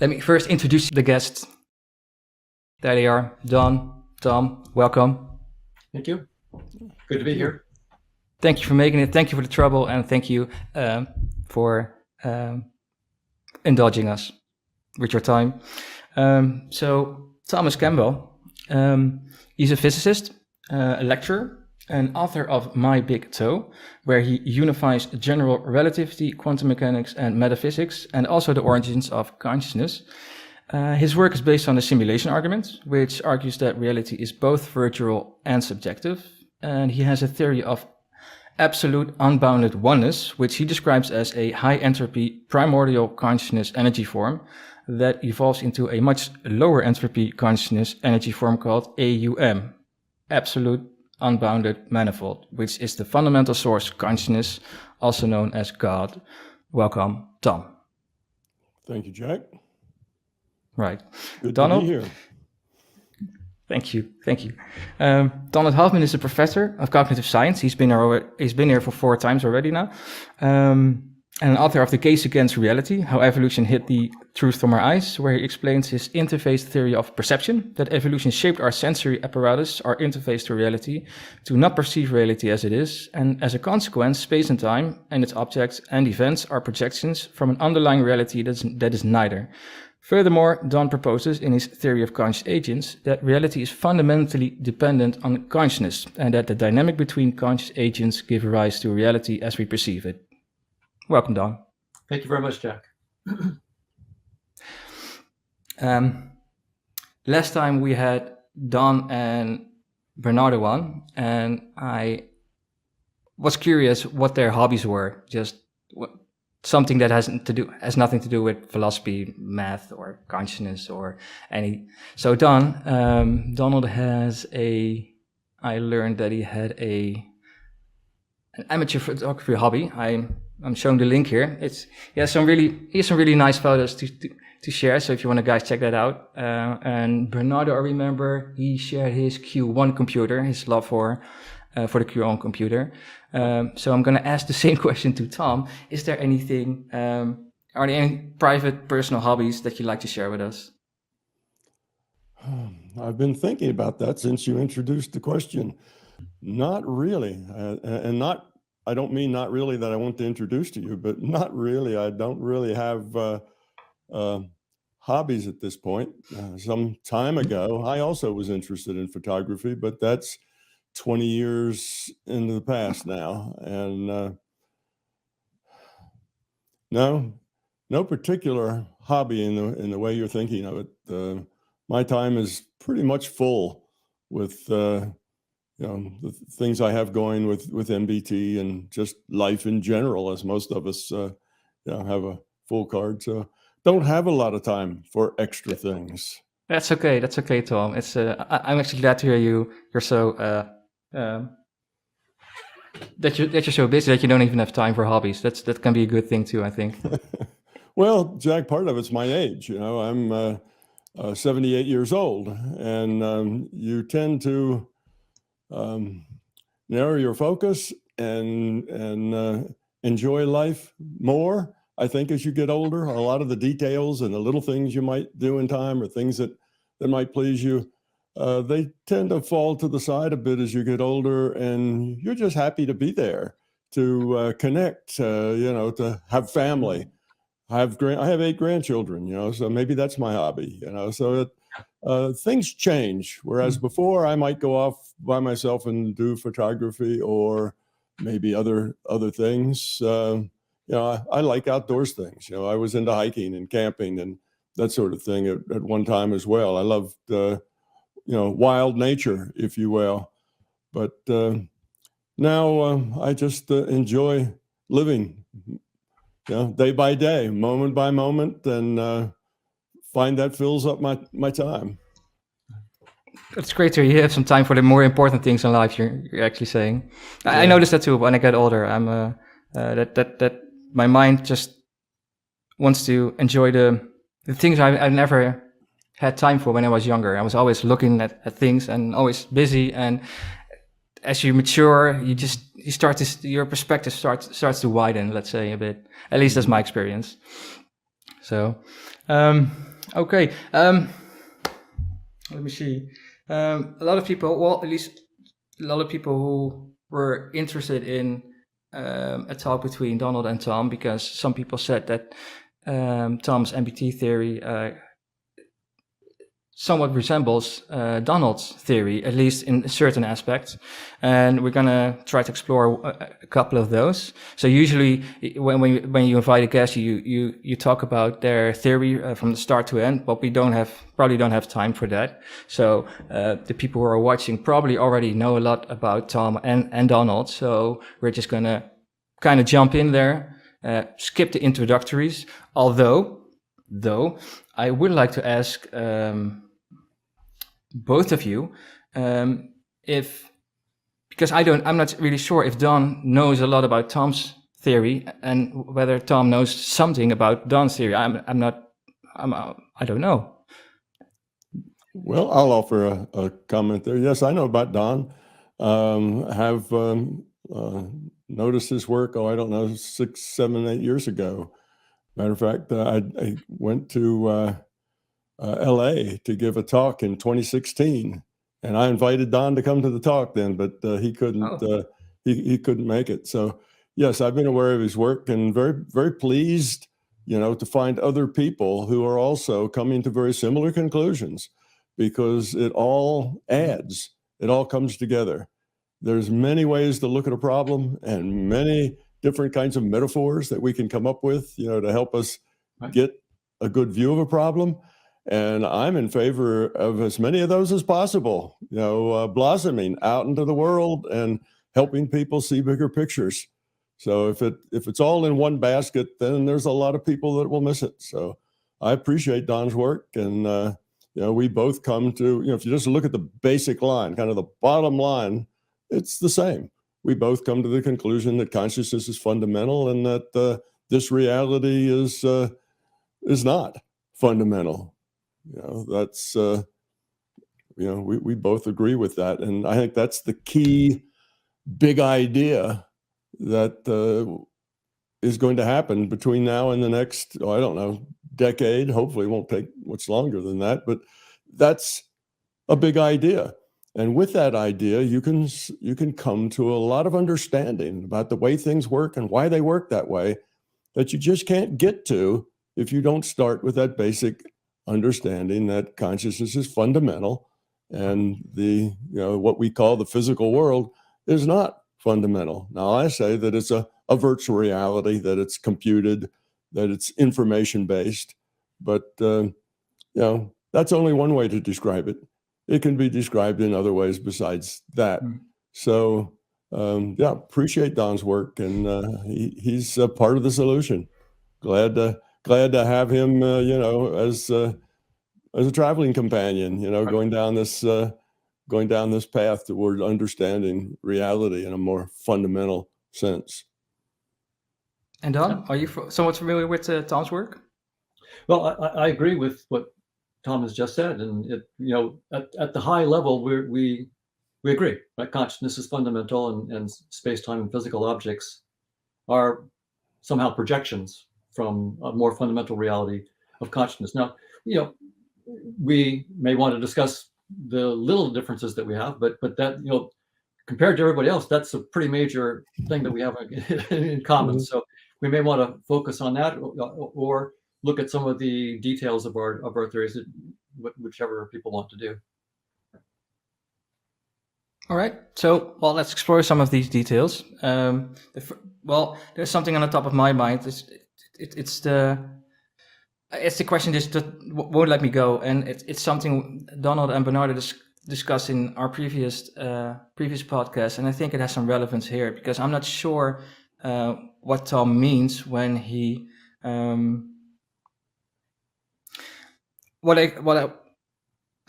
Let me first introduce the guests. There they are. Don, Tom, welcome. Thank you. Good to be here. Thank you for making it. Thank you for the trouble, and thank you for indulging us with your time. So Thomas Campbell, he's a physicist, a lecturer, and author of My Big Toe, where he unifies general relativity, quantum mechanics, and metaphysics, and also the origins of consciousness. His work is based on the simulation argument, which argues that reality is both virtual and subjective, and he has a theory of absolute unbounded oneness, which he describes as a high entropy primordial consciousness energy form that evolves into a much lower entropy consciousness energy form called AUM, absolute unbounded manifold, which is the fundamental source consciousness, also known as God. Welcome, Tom. Thank you, Jack. Right. Good Donald? to be here. Thank you. Donald Hoffman is a professor of cognitive science. He's been here for 4 times already now. And an author of The Case Against Reality, How Evolution Hid the Truth from Our Eyes, where he explains his interface theory of perception, that evolution shaped our sensory apparatus, our interface to reality, to not perceive reality as it is, and as a consequence, space and time and its objects and events are projections from an underlying reality that is neither. Furthermore, Don proposes in his theory of conscious agents that reality is fundamentally dependent on consciousness, and that the dynamic between conscious agents give rise to reality as we perceive it. Welcome, Don. Thank you very much, Jack. Last time we had Don and Bernardo on, and I was curious what their hobbies were. Something that has nothing to do with philosophy, math, or consciousness, or any. So Don, Donald has I learned that he had an amateur photography hobby. I'm showing the link here. He has some really nice photos to share. So if you want to guys check that out. And Bernardo, I remember he shared his Q1 computer, his love for the Q1 computer. So I'm going to ask the same question to Tom. Is there anything? Are there any private, personal hobbies that you'd like to share with us? I've been thinking about that since you introduced the question. Not really, I don't mean not really that I want to introduce to you, but not really. I don't really have hobbies at this point. Some time ago, I also was interested in photography, but that's 20 years into the past now. And no particular hobby in the way you're thinking of it. My time is pretty much full with the things I have going with MBT and just life in general, as most of us have a full card. So don't have a lot of time for extra things. That's okay, Tom. It's I'm actually glad to hear you're so that you're so busy that you don't even have time for hobbies. That can be a good thing too, I think. Well, Jack, part of it's my age. I'm 78 years old, and you tend to narrow your focus and enjoy life more, I think, as you get older. A lot of the details and the little things you might do in time, or things that might please you, they tend to fall to the side a bit as you get older, and you're just happy to be there, to connect, to have family. I have 8 grandchildren, so maybe that's my hobby, so things change. Whereas before I might go off by myself and do photography or maybe other things. I like outdoors things. I was into hiking and camping and that sort of thing at one time as well. I loved, wild nature, if you will. But now I just enjoy living, day by day, moment by moment, and find that fills up my time. It's great to hear you have some time for the more important things in life. You're actually saying. Yeah. I noticed that too. When I get older, I'm that my mind just wants to enjoy the things I never had time for when I was younger. I was always looking at things and always busy. And as you mature, your perspective starts to widen. Let's say a bit. At least that's my experience. So. Okay. Let me see. A lot of people, well, at least a lot of people who were interested in a talk between Donald and Tom, because some people said that Tom's MBT theory somewhat resembles Donald's theory, at least in certain aspects. And we're going to try to explore a couple of those. So usually when you invite a guest, you talk about their theory from the start to end, but we probably don't have time for that. So the people who are watching probably already know a lot about Tom and Donald. So we're just going to kind of jump in there, skip the introductories. Though I would like to ask both of you, because I'm not really sure if Don knows a lot about Tom's theory and whether Tom knows something about Don's theory. I don't know. Well, I'll offer a comment there. Yes, I know about Don. Have noticed his work, I don't know, 6, 7, 8 years ago. Matter of fact, I went to LA to give a talk in 2016, and I invited Don to come to the talk then, but he couldn't. He couldn't make it. So yes, I've been aware of his work and very, very pleased, to find other people who are also coming to very similar conclusions, because it all adds. It all comes together. There's many ways to look at a problem and many different kinds of metaphors that we can come up with, to help us get a good view of a problem. And I'm in favor of as many of those as possible, blossoming out into the world and helping people see bigger pictures. So if it's all in one basket, then there's a lot of people that will miss it. So I appreciate Don's work, and we both come to, if you just look at the basic line, kind of the bottom line, it's the same. We both come to the conclusion that consciousness is fundamental, and that this reality is not fundamental. That's we both agree with that, and I think that's the key big idea that is going to happen between now and the next, I don't know, decade. Hopefully it won't take much longer than that, but that's a big idea. And with that idea, you can come to a lot of understanding about the way things work and why they work that way, that you just can't get to if you don't start with that basic understanding that consciousness is fundamental, and the what we call the physical world is not fundamental. Now, I say that it's a virtual reality, that it's computed, that it's information based, but that's only one way to describe it. It can be described in other ways besides that. So appreciate Don's work, and he's a part of the solution. Glad to have him, as a traveling companion, going down this path toward understanding reality in a more fundamental sense. And Don, are you somewhat familiar with Tom's work? Well, I agree with what Tom has just said, and at the high level, we agree, right? Consciousness is fundamental, and space-time and physical objects are somehow projections from a more fundamental reality of consciousness. Now, we may want to discuss the little differences that we have, but that, compared to everybody else, that's a pretty major thing that we have in common. Mm-hmm. So we may want to focus on that, or look at some of the details of our theories, whichever people want to do. All right. So, let's explore some of these details. There's something on the top of my mind. It's the question that won't let me go, and it's something Donald and Bernardo discussed in our previous podcast, and I think it has some relevance here, because I'm not sure what Tom means when he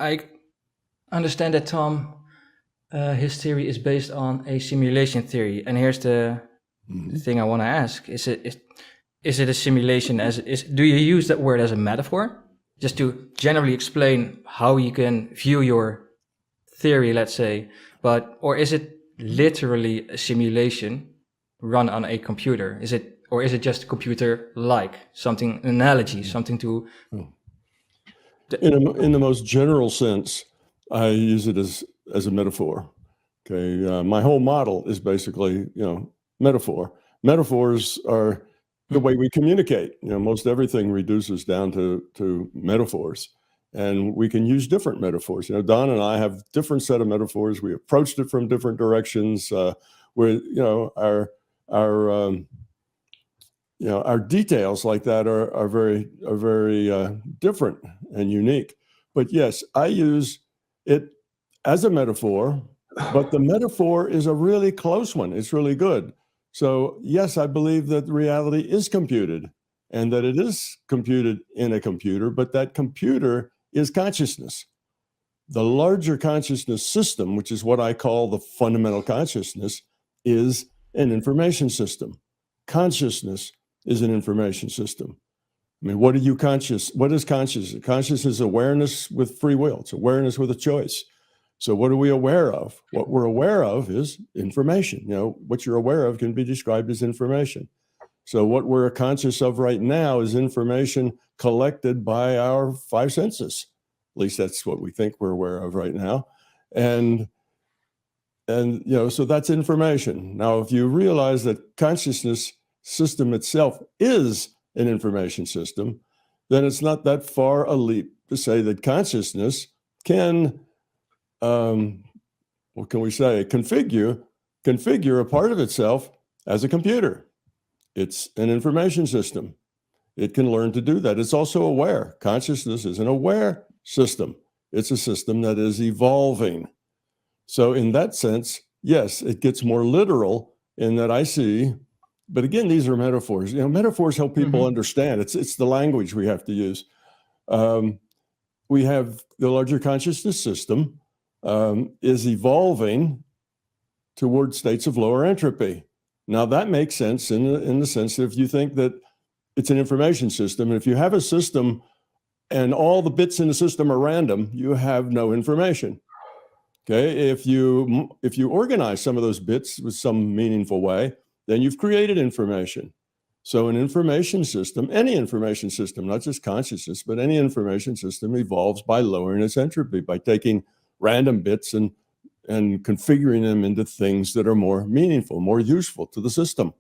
I understand that Tom his theory is based on a simulation theory, and here's the thing I want to ask: is it a simulation? Do you use that word as a metaphor, just to generally explain how you can view your theory, let's say, or is it literally a simulation run on a computer? Is it or is it just computer-like, something, an analogy, something to... In the most general sense, I use it as a metaphor. Okay, my whole model is basically, metaphor. Metaphors are the way we communicate. Most everything reduces down to metaphors, and we can use different metaphors. Don and I have different set of metaphors. We approached it from different directions. Where our details like that are very different and unique. But yes, I use it as a metaphor, but the metaphor is a really close one. It's really good. So yes, I believe that reality is computed and that it is computed in a computer, but that computer is consciousness. The larger consciousness system, which is what I call the fundamental consciousness, is an information system. Consciousness is an information system. I mean, what is consciousness? Consciousness is awareness with free will. It's awareness with a choice. So what are we aware of? What we're aware of is information. What you're aware of can be described as information. So what we're conscious of right now is information collected by our five senses. At least that's what we think we're aware of right now. And so that's information. Now, if you realize that consciousness system itself is an information system, then it's not that far a leap to say that consciousness can, what can we say, configure a part of itself as a computer. It's an information system. It can learn to do that. It's also aware. Consciousness is an aware system. It's a system that is evolving. So in that sense, yes, it gets more literal in that I see, but again, these are metaphors. Metaphors help people understand. It's the language we have to use. We have the larger consciousness system is evolving towards states of lower entropy. Now that makes sense in the sense that if you think that it's an information system, and if you have a system and all the bits in the system are random, you have no information. Okay, if you organize some of those bits with some meaningful way, then you've created information. So an information system, any information system, not just consciousness, but any information system evolves by lowering its entropy, by taking random bits and configuring them into things that are more meaningful, more useful to the system.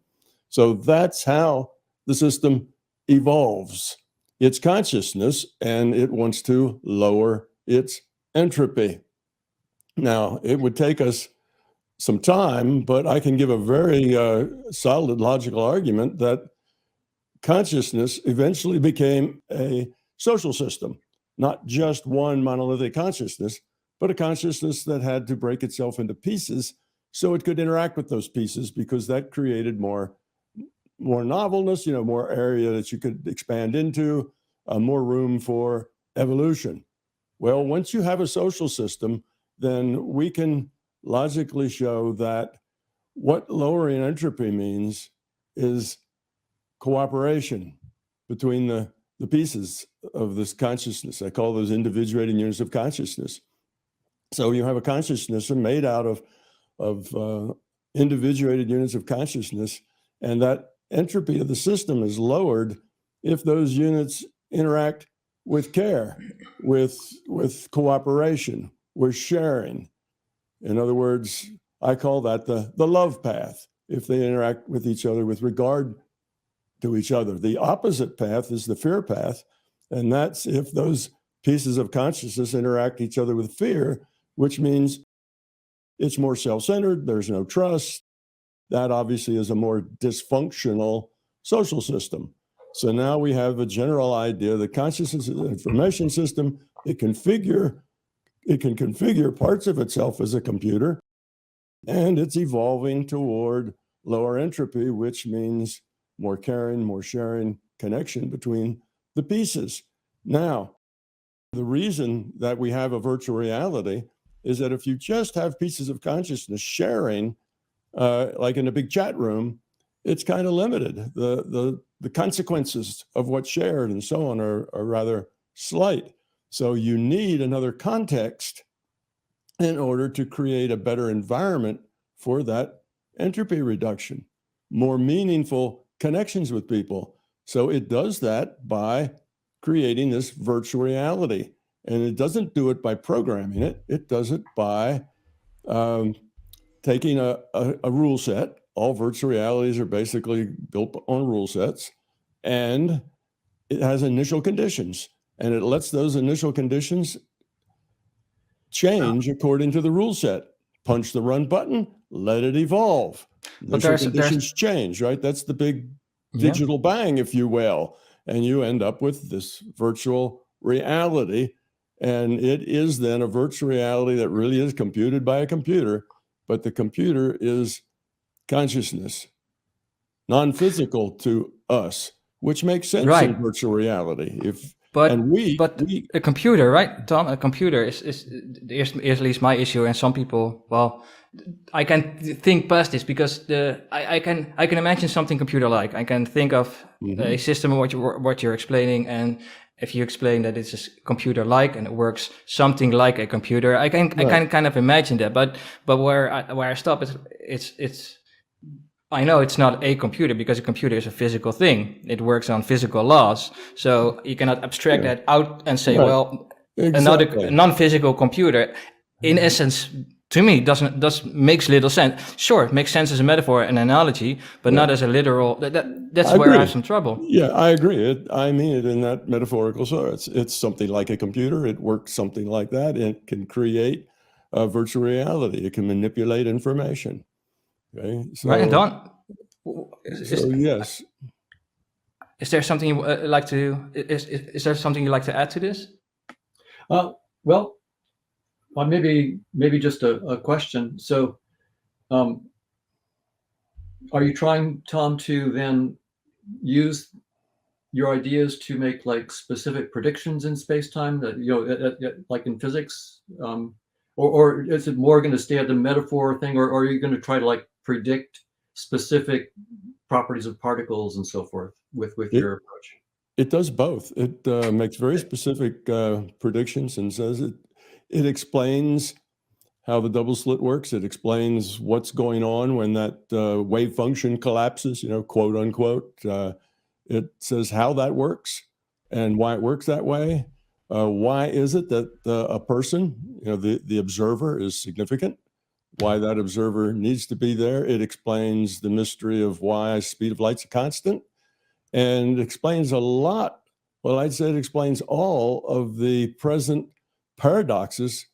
So that's how the system evolves. It's consciousness, and it wants to lower its entropy. Now, it would take us some time, but I can give a very solid logical argument that consciousness eventually became a social system, not just one monolithic consciousness, but a consciousness that had to break itself into pieces so it could interact with those pieces, because that created more novelness, more area that you could expand into, more room for evolution. Well, once you have a social system, then we can logically show that what lowering entropy means is cooperation between the pieces of this consciousness. I call those individuating units of consciousness. So you have a consciousness made out of individuated units of consciousness, and that entropy of the system is lowered if those units interact with care, with cooperation, with sharing. In other words, I call that the love path, if they interact with each other with regard to each other. The opposite path is the fear path, and that's if those pieces of consciousness interact each other with fear, which means it's more self-centered, there's no trust. That obviously is a more dysfunctional social system. So now we have a general idea that consciousness is an information system. It can configure parts of itself as a computer, and it's evolving toward lower entropy, which means more caring, more sharing, connection between the pieces. Now, the reason that we have a virtual reality is that if you just have pieces of consciousness sharing, like in a big chat room, it's kind of limited. The consequences of what's shared and so on are rather slight. So you need another context in order to create a better environment for that entropy reduction, more meaningful connections with people. So it does that by creating this virtual reality. And it doesn't do it by programming it. It does it by taking a rule set. All virtual realities are basically built on rule sets. And it has initial conditions. And it lets those initial conditions change according to the rule set. Punch the run button, let it evolve. But Initial there's conditions change, right? That's the big yeah. digital bang, if you will. And you end up with this virtual reality. And it is then a virtual reality that really is computed by a computer, but the computer is consciousness, non-physical to us, which makes sense Right. in virtual reality. But we a computer, right, Tom? A computer is at least my issue, and some people. Well, I can think past this because I can imagine something computer-like. I can think of a system what you're explaining, and if you explain that it's a computer-like and it works something like a computer, I can kind of imagine that. But where I stop is it's. I know it's not a computer because a computer is a physical thing. It works on physical laws. So you cannot abstract that out and say, well, another non-physical computer, in essence, to me, makes little sense. Sure, it makes sense as a metaphor and analogy, but not as a literal. That's where I have some trouble. Yeah, I agree. I mean it in that metaphorical sense. It's something like a computer. It works something like that. It can create a virtual reality. It can manipulate information. Okay, so, right, and Don, yes. Is there something you like to? Is there something you like to add to this? Well, maybe just a question. So, are you trying, Tom, to then use your ideas to make like specific predictions in space-time that like in physics, or is it more going to stay at the metaphor thing, or are you going to try to like predict specific properties of particles and so forth with your approach? It does both. It makes very specific predictions and says it explains how the double slit works. It explains what's going on when that wave function collapses, quote unquote. It says how that works and why it works that way. Why is it that a person, the observer is significant? Why that observer needs to be there. It explains the mystery of why speed of light's a constant, and it explains a lot. Well, I'd say it explains all of the present paradoxes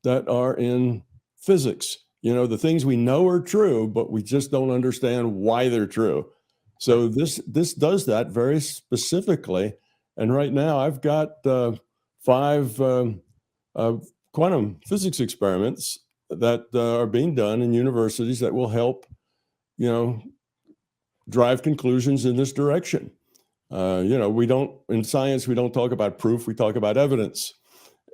that are in physics. The things we know are true, but we just don't understand why they're true. So this does that very specifically. And right now I've got 5 quantum physics experiments that are being done in universities that will help, drive conclusions in this direction. In science, we don't talk about proof, we talk about evidence.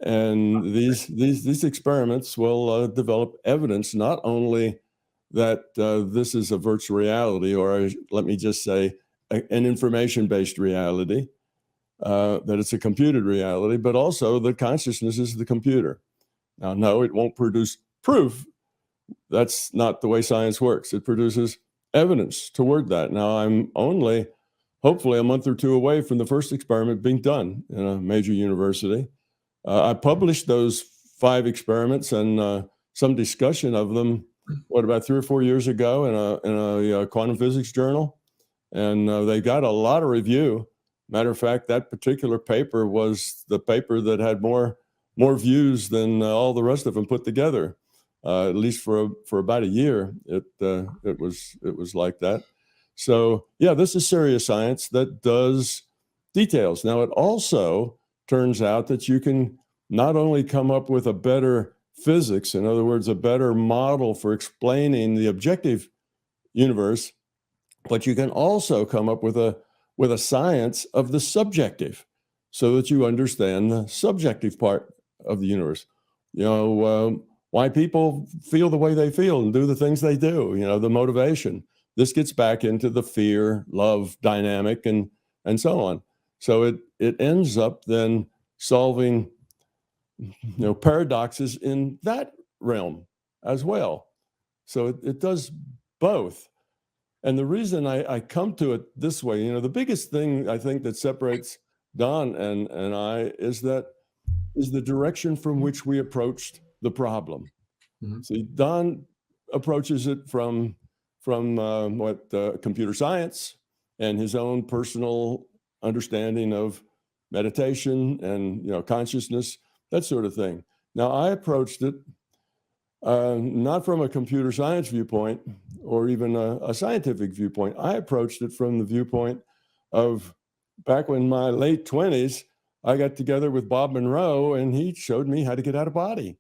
And these experiments will develop evidence not only that this is a virtual reality, or let me just say an information-based reality, that it's a computed reality, but also that consciousness is the computer. Now, no, it won't produce proof. That's not the way science works. It produces evidence toward that. Now, I'm only hopefully a month or 2 away from the first experiment being done in a major university. I published those 5 experiments and some discussion of them, about 3 or 4 years ago in a quantum physics journal. And they got a lot of review. Matter of fact, that particular paper was the paper that had more views than all the rest of them put together. At least for about a year, it was like that. So yeah, this is serious science that does details. Now, it also turns out that you can not only come up with a better physics, in other words, a better model for explaining the objective universe, but you can also come up with a science of the subjective, so that you understand the subjective part of the universe. Why people feel the way they feel and do the things they do, the motivation. This gets back into the fear, love dynamic and so on. So it ends up then solving, paradoxes in that realm as well. So it does both. And the reason I come to it this way, you know, the biggest thing I think that separates Don and I is the direction from which we approached the problem. Mhm. See, Don approaches it from computer science and his own personal understanding of meditation and, you know, consciousness, that sort of thing. Now, I approached it not from a computer science viewpoint or even a scientific viewpoint. I approached it from the viewpoint of back when my late 20s, I got together with Bob Monroe and he showed me how to get out of body.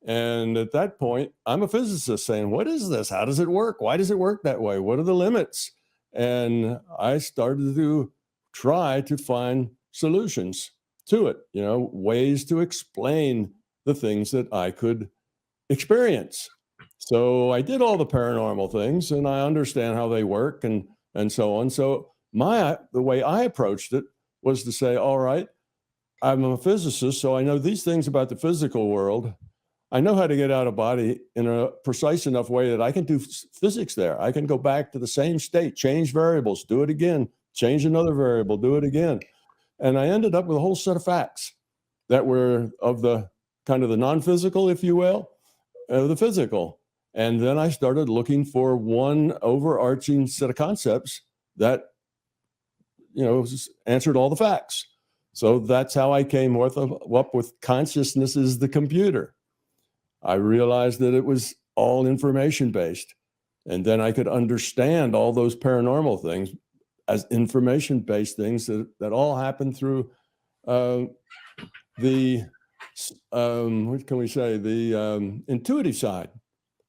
And at that point, I'm a physicist saying, what is this? How does it work? Why does it work that way? What are the limits? And I started to try to find solutions to it, you know, ways to explain the things that I could experience. So I did all the paranormal things and I understand how they work and so on. So the way I approached it was to say, all right, I'm a physicist, so I know these things about the physical world. I know how to get out of body in a precise enough way that I can do physics there. I can go back to the same state, change variables, do it again, change another variable, do it again. And I ended up with a whole set of facts that were of the kind of the non-physical, if you will, the physical. And then I started looking for one overarching set of concepts that, you know, answered all the facts. So that's how I came up with consciousness is the computer. I realized that it was all information based. And then I could understand all those paranormal things as information based things that all happen through the, what can we say, the intuitive side.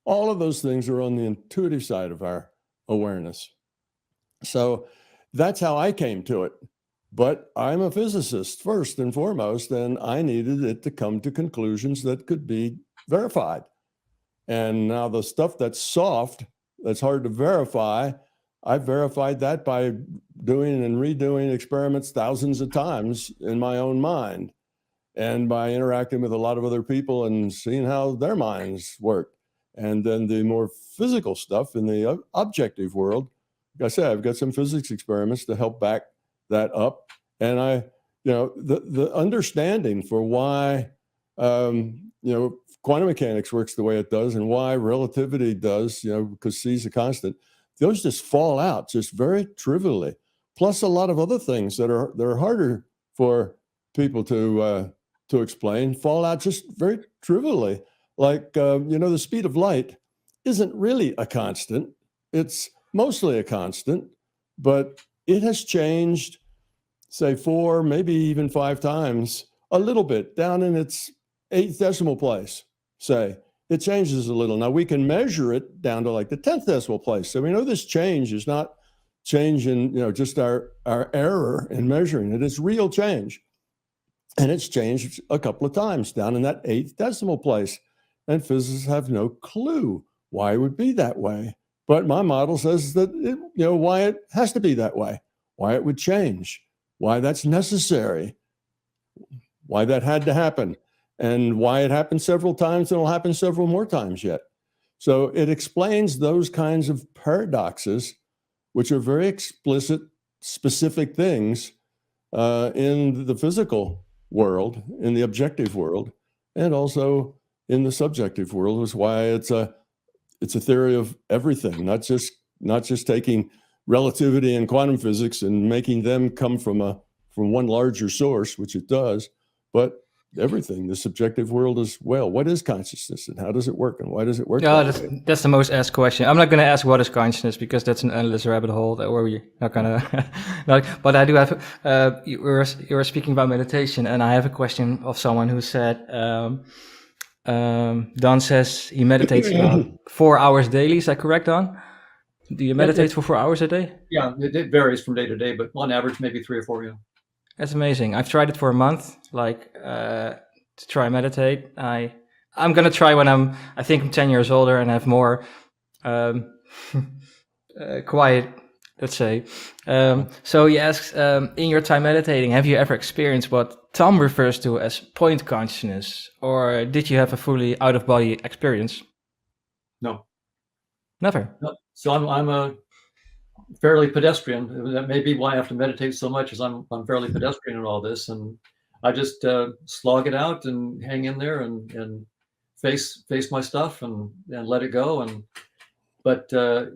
All of those things are on the intuitive side of our awareness. So that's how I came to it. But I'm a physicist first and foremost, and I needed it to come to conclusions that could be verified. And now the stuff that's soft, that's hard to verify, I verified that by doing and redoing experiments thousands of times in my own mind and by interacting with a lot of other people and seeing how their minds work. And then the more physical stuff in the objective world, like I said, I've got some physics experiments to help back that up. And the understanding for why, quantum mechanics works the way it does and why relativity does, because C is a constant, those just fall out just very trivially. Plus a lot of other things that are harder for people to explain fall out just very trivially. Like, the speed of light isn't really a constant. It's mostly a constant, but it has changed, say 4, maybe even 5 times, a little bit down in its 8th decimal place, say. It changes a little. Now we can measure it down to like the 10th decimal place. So we know this change is not change in, just our error in measuring it. It's real change. And it's changed a couple of times down in that 8th decimal place. And physicists have no clue why it would be that way. But my model says that, why it has to be that way, why it would change, why that's necessary, why that had to happen, and why it happened several times and will happen several more times yet. So it explains those kinds of paradoxes, which are very explicit, specific things in the physical world, in the objective world, and also in the subjective world, is why it's a theory of everything, not just taking relativity and quantum physics and making them come from one larger source, which it does, but everything, the subjective world as well. What is consciousness and how does it work and why does it work? That's the most asked question. I'm not going to ask what is consciousness because that's an endless rabbit hole that where we're not going to. But I do have. You were speaking about meditation, and I have a question of someone who said. Don says he meditates about 4 hours daily. Is that correct, Don? Do you meditate for 4 hours a day? Yeah, it varies from day to day, but on average, maybe 3 or 4. Yeah. That's amazing. I've tried it for a month, to try meditate. I'm gonna try when I'm 10 years older and have more quiet, let's say. So he asks, in your time meditating, have you ever experienced what Tom refers to as point consciousness, or did you have a fully out-of-body experience? No. Never. No. So I'm a fairly pedestrian. That may be why I have to meditate so much, is I'm fairly pedestrian in all this, and I just slog it out and hang in there and face my stuff and let it go. But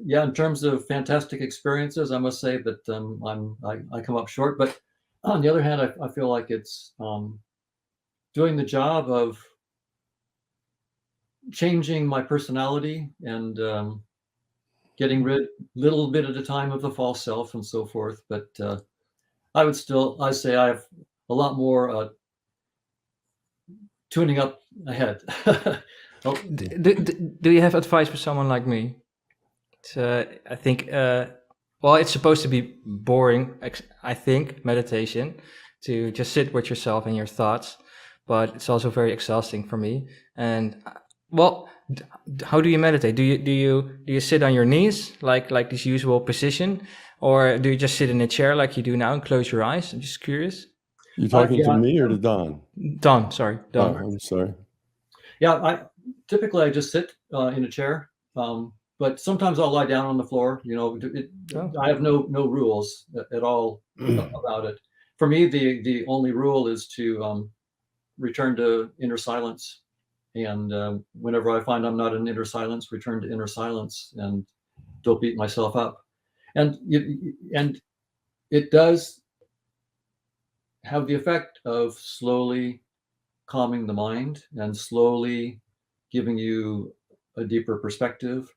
yeah, in terms of fantastic experiences, I must say that I come up short. But on the other hand, I feel like it's doing the job of changing my personality and getting rid little bit at a time of the false self and so forth. But I say I have a lot more tuning up ahead. Oh, Do you have advice for someone like me? I think, well, it's supposed to be boring, I think, meditation, to just sit with yourself and your thoughts, but it's also very exhausting for me. And well, how do you meditate? Do you sit on your knees like this usual position, or do you just sit in a chair like you do now and close your eyes? I'm just curious. You talking yeah. to me or to Don? Don, sorry, Don. Oh, I'm sorry. Yeah, typically I just sit in a chair, but sometimes I'll lie down on the floor. You know, I have no rules at all about it. For me, the only rule is to return to inner silence, and whenever I find I'm not in inner silence, return to inner silence, and don't beat myself up. And it does have the effect of slowly calming the mind and slowly giving you a deeper perspective.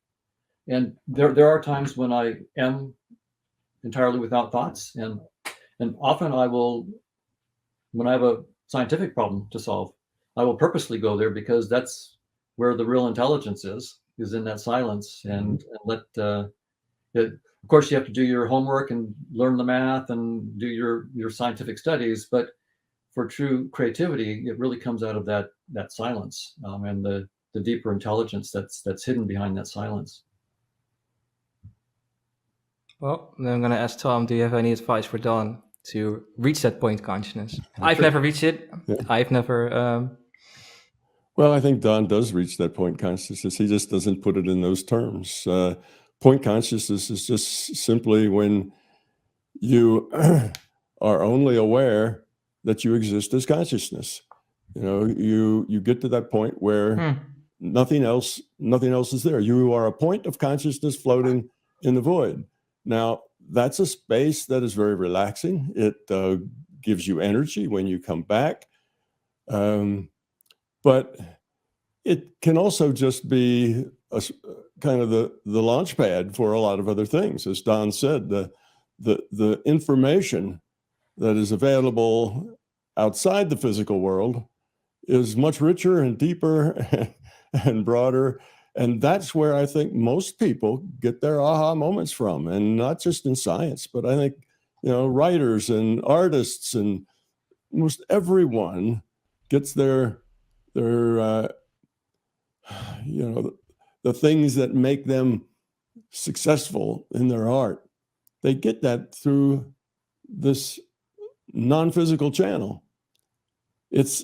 And there are times when I am entirely without thoughts, and often I will, when I have a scientific problem to solve, I will purposely go there, because that's where the real intelligence is in that silence. And let it, of course, you have to do your homework and learn the math and do your scientific studies, but for true creativity, it really comes out of that silence, and the deeper intelligence that's hidden behind that silence. Well, then I'm going to ask Tom, do you have any advice for Don to reach that point consciousness? I've never reached it. Yeah. I've never... Well, I think Don does reach that point consciousness. He just doesn't put it in those terms. Point consciousness is just simply when you are only aware that you exist as consciousness. You know, you get to that point where nothing else is there. You are a point of consciousness floating in the void. Now, that's a space that is very relaxing. It gives you energy when you come back. But it can also just be a kind of the launch pad for a lot of other things. As Don said, the information that is available outside the physical world is much richer and deeper and broader. And that's where I think most people get their aha moments from, and not just in science, but I think, you know, writers and artists and most everyone gets their you know, the things that make them successful in their art. They get that through this non-physical channel. That's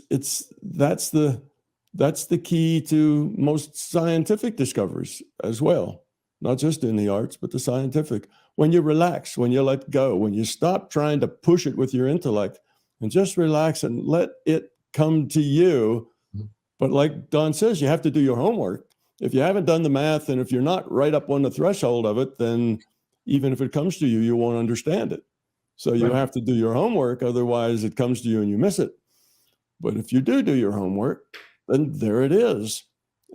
the key to most scientific discoveries as well, not just in the arts, but the scientific. When you relax, when you let go, when you stop trying to push it with your intellect and just relax and let it come to you. But like Don says, you have to do your homework. If you haven't done the math, and if you're not right up on the threshold of it, then even if it comes to you, you won't understand it. So you have to do your homework, otherwise it comes to you and you miss it. But if you do your homework, then there it is.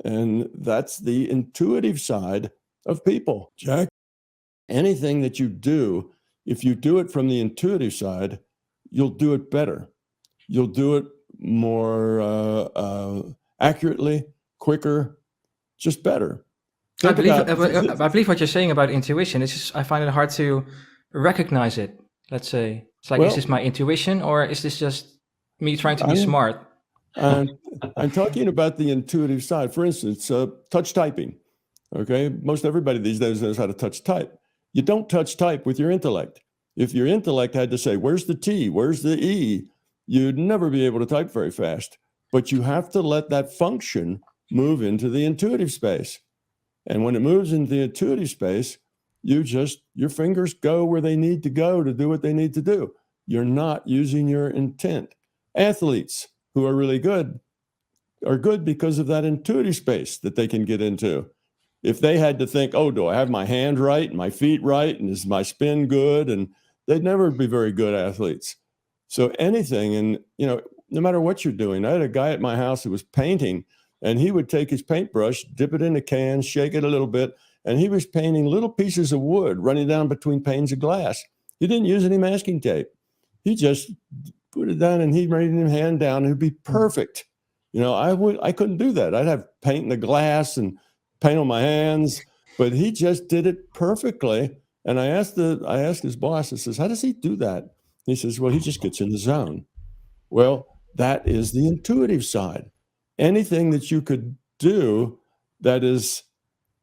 And that's the intuitive side of people. Jack, anything that you do, if you do it from the intuitive side, you'll do it better. You'll do it more accurately, quicker, just better. I believe what you're saying about intuition. It's just, I find it hard to recognize it. Let's say it's like, is this my intuition, or is this just me trying to be smart? I'm talking about the intuitive side. For instance, touch typing. Okay, most everybody these days knows how to touch type. You don't touch type with your intellect. If your intellect had to say, "Where's the T? Where's the E?" you'd never be able to type very fast. But you have to let that function move into the intuitive space. And when it moves into the intuitive space, your fingers go where they need to go to do what they need to do. You're not using your intent. Athletes who are really good are good because of that intuitive space that they can get into. If they had to think, oh, do I have my hand right and my feet right? And is my spin good? And they'd never be very good athletes. So anything, and no matter what you're doing, I had a guy at my house who was painting, and he would take his paintbrush, dip it in a can, shake it a little bit, and he was painting little pieces of wood running down between panes of glass. He didn't use any masking tape. He just put it down, and he made him hand down, and it'd be perfect. I couldn't do that. I'd have paint in the glass and paint on my hands, but he just did it perfectly. And I asked his boss, I says, how does he do that? He says, well, he just gets in the zone. Well, that is the intuitive side. Anything that you could do that is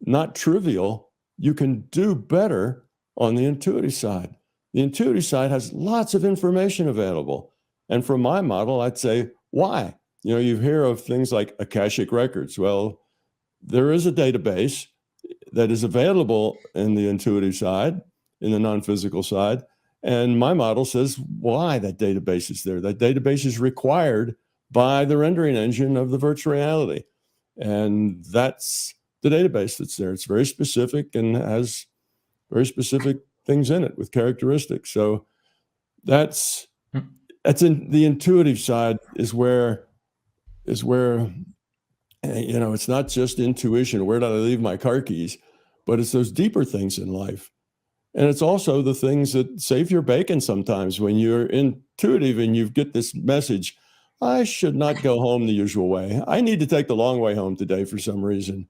not trivial, you can do better on the intuitive side. The intuitive side has lots of information available. And from my model, I'd say, why? You hear of things like Akashic records. Well, there is a database that is available in the intuitive side, in the non-physical side. And my model says why that database is there. That database is required by the rendering engine of the virtual reality. And that's the database that's there. It's very specific and has very specific things in it with characteristics. So that's in the intuitive side is where it's not just intuition, where did I leave my car keys, but it's those deeper things in life. And it's also the things that save your bacon sometimes when you're intuitive and you get this message, I should not go home the usual way. I need to take the long way home today for some reason.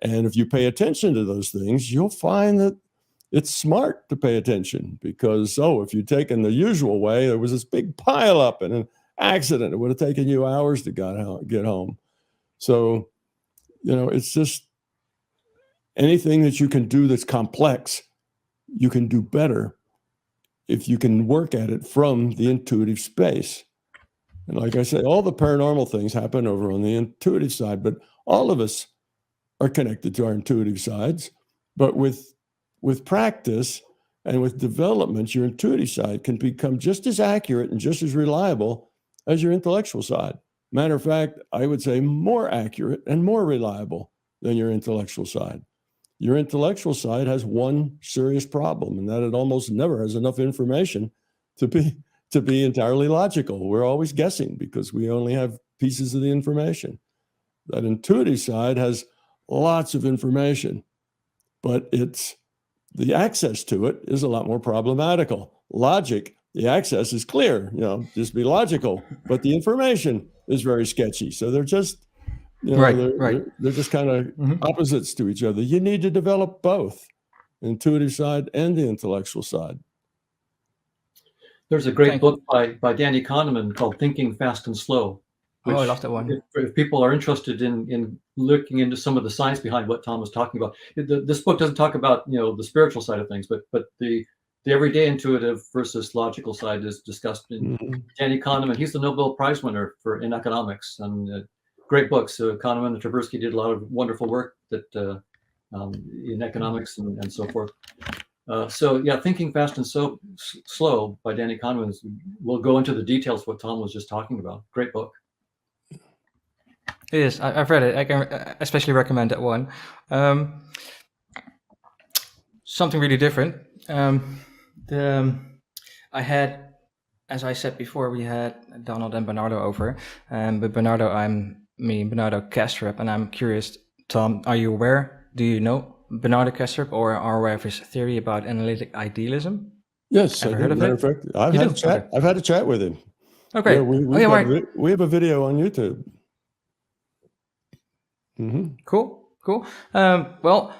And if you pay attention to those things, you'll find that it's smart to pay attention because, if you'd taken the usual way, there was this big pile up and an accident. It would have taken you hours to get home. So, it's just anything that you can do that's complex, you can do better if you can work at it from the intuitive space. And like I say, all the paranormal things happen over on the intuitive side, but all of us are connected to our intuitive sides. But with practice and with development, your intuitive side can become just as accurate and just as reliable as your intellectual side. Matter of fact, I would say more accurate and more reliable than your intellectual side. Your intellectual side has one serious problem, and that it almost never has enough information to be entirely logical. We're always guessing because we only have pieces of the information. That intuitive side has lots of information, but the access to it is a lot more problematical. Logic, the access is clear, just be logical, but the information is very sketchy. So they're just, they're just kind of opposites to each other. You need to develop both, intuitive side and the intellectual side. There's a great book by Danny Kahneman called Thinking Fast and Slow. I love that one. If people are interested in looking into some of the science behind what Tom was talking about, this book doesn't talk about the spiritual side of things, but the everyday intuitive versus logical side is discussed in Danny Kahneman. He's the Nobel Prize winner in economics, and great books. Kahneman and Tversky did a lot of wonderful work that in economics and so forth. Thinking Fast and Slow by Danny Kahneman will go into the details of what Tom was just talking about. Great book. It is. I've read it. I can especially recommend that one. Something really different. I had, as I said before, we had Donald and Bernardo over. But Bernardo Kastrup, and I'm curious, Tom, are you aware? Do you know Bernardo Kastrup or are aware of his theory about analytic idealism? Yes, Ever heard of it? In fact, I've had a chat with him. Okay. Yeah, we have a video on YouTube. Cool. Well,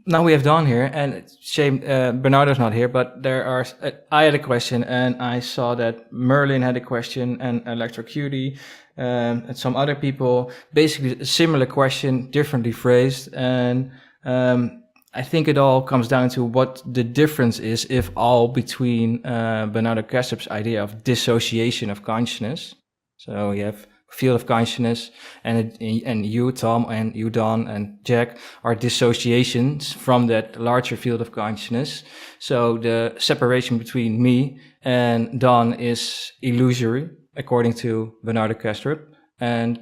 now we have Don here, and it's a shame Bernardo's not here, but I had a question, and I saw that Merlin had a question, and Electrocutie, and some other people, basically a similar question, differently phrased, and I think it all comes down to what the difference is, if all, between Bernardo Kastrup's idea of dissociation of consciousness. So you have field of consciousness, and you, Tom, and you, Don, and Jack, are dissociations from that larger field of consciousness. So the separation between me and Don is illusory, according to Bernardo Kastrup. And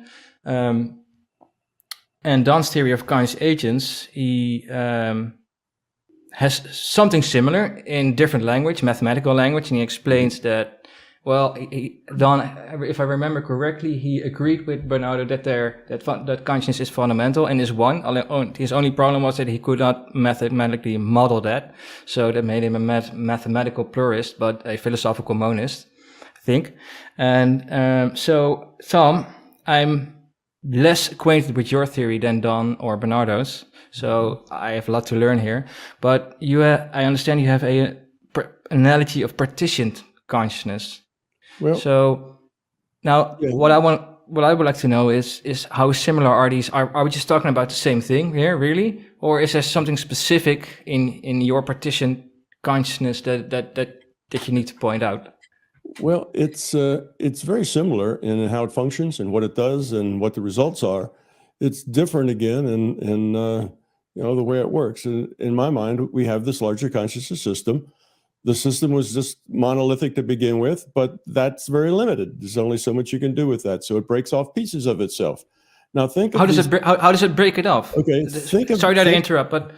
Don's theory of conscious agents, he has something similar in different language, mathematical language, and he explains that. Well, Don, if I remember correctly, he agreed with Bernardo that consciousness is fundamental and is one. His only problem was that he could not mathematically model that, so that made him a mathematical pluralist, but a philosophical monist, I think. And so, Tom, I'm less acquainted with your theory than Don or Bernardo's, so I have a lot to learn here. But I understand you have an analogy of partitioned consciousness. Well, so now what I would like to know is how similar are these? Are we just talking about the same thing here, really, or is there something specific in your partitioned consciousness that you need to point out? Well, it's very similar in how it functions and what it does and what the results are. It's different again in the way it works. In my mind, we have this larger consciousness system. The system was just monolithic to begin with, but that's very limited. There's only so much you can do with that. So it breaks off pieces of itself. Now think of how does it break it off? Okay, sorry that I interrupt, but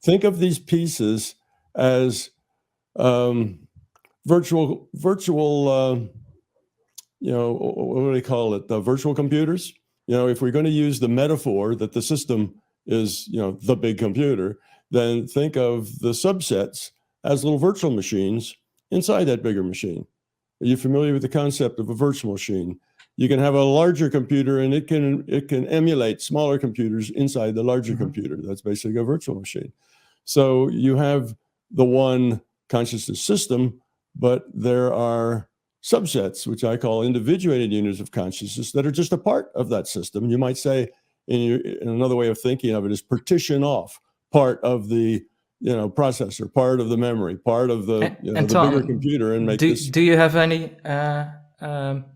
think of these pieces as virtual what do they call it? Virtual computers. If we're going to use the metaphor that the system is, the big computer, then think of the subsets as little virtual machines inside that bigger machine. Are you familiar with the concept of a virtual machine? You can have a larger computer and it can emulate smaller computers inside the larger computer. That's basically a virtual machine. So you have the one consciousness system, but there are subsets, which I call individuated units of consciousness, that are just a part of that system. You might say, in another way of thinking of it, is partition off part of the processor, part of the memory, part of the Tom, bigger computer, and make this. Do you have any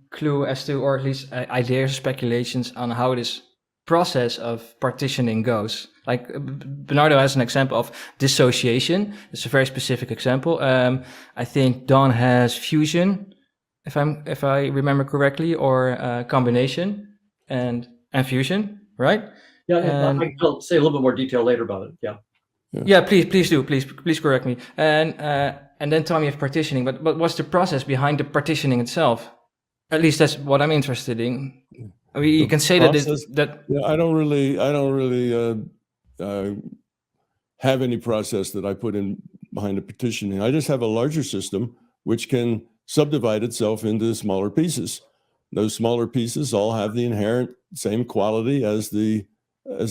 clue as to, or at least ideas, speculations on how this process of partitioning goes? Like Bernardo has an example of dissociation. It's a very specific example. I think Don has fusion, if I remember correctly, or combination and fusion, right? Yeah, I'll say a little bit more detail later about it. Yeah, please do. Please correct me. And then Tom, you have partitioning. But what's the process behind the partitioning itself? At least that's what I'm interested in. I mean, you can say that. Yeah, I don't really have any process that I put in behind the partitioning. I just have a larger system which can subdivide itself into smaller pieces. Those smaller pieces all have the inherent same quality as the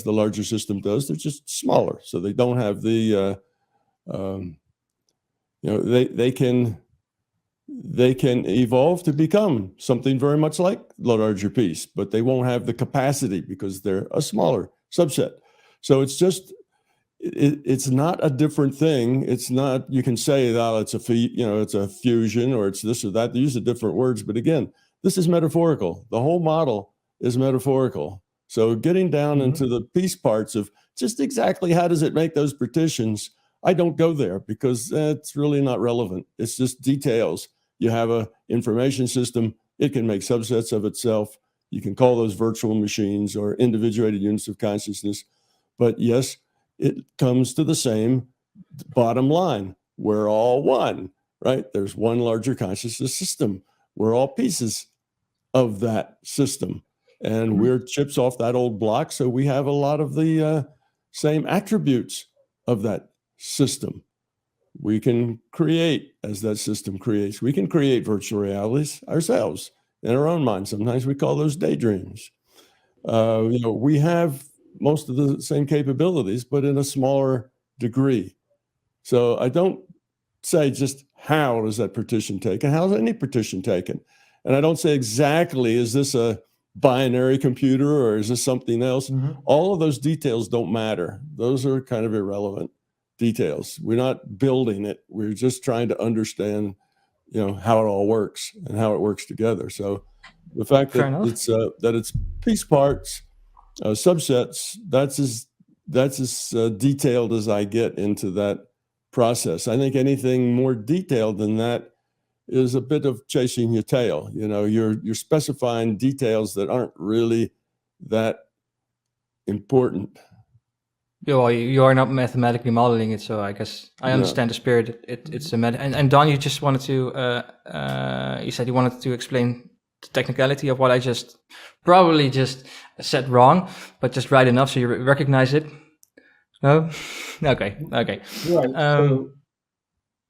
larger system does. They're just smaller, so they don't have the they can evolve to become something very much like the larger piece, but they won't have the capacity because they're a smaller subset. So it's just it's not a different thing. It's not, you can say that it's a fusion or it's this or that. They use the different words, but again, this is metaphorical. The whole model is metaphorical. So getting down into the piece parts of just exactly how does it make those partitions, I don't go there because that's really not relevant. It's just details. You have a information system. It can make subsets of itself. You can call those virtual machines or individuated units of consciousness. But yes, it comes to the same bottom line. We're all one, right? There's one larger consciousness system. We're all pieces of that system. And we're chips off that old block. So we have a lot of the same attributes of that system. We can create as that system creates. We can create virtual realities ourselves in our own mind. Sometimes we call those daydreams. We have most of the same capabilities, but in a smaller degree. So I don't say just how does that partition taken? How is any partition taken? And I don't say exactly, is this a binary computer or is this something else? All of those details don't matter. Those are kind of irrelevant details. We're not building it. We're just trying to understand, how it all works and how it works together. So The fact Fair that enough. it's piece parts, subsets. That's as detailed as I get into that process. I think anything more detailed than that is a bit of chasing your tail. You know, you're specifying details that aren't really that important. Yeah, well, you are not mathematically modeling it, so I guess I understand the spirit. It's a and Don, you just wanted to you said you wanted to explain the technicality of what I just probably just said wrong, but just right enough so you recognize it. No, okay. Right.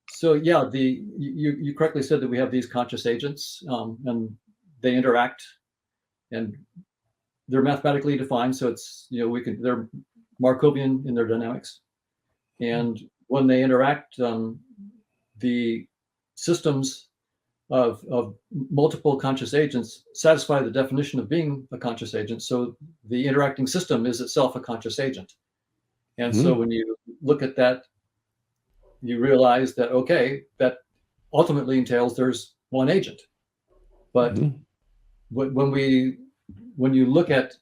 So yeah, you correctly said that we have these conscious agents, and they interact, and they're mathematically defined. So it's, you know, they're Markovian in their dynamics, and when they interact, the systems of multiple conscious agents satisfy the definition of being a conscious agent. So the interacting system is itself a conscious agent, and so when you look at that, you realize that, okay, that ultimately entails there's one agent. But when you look at,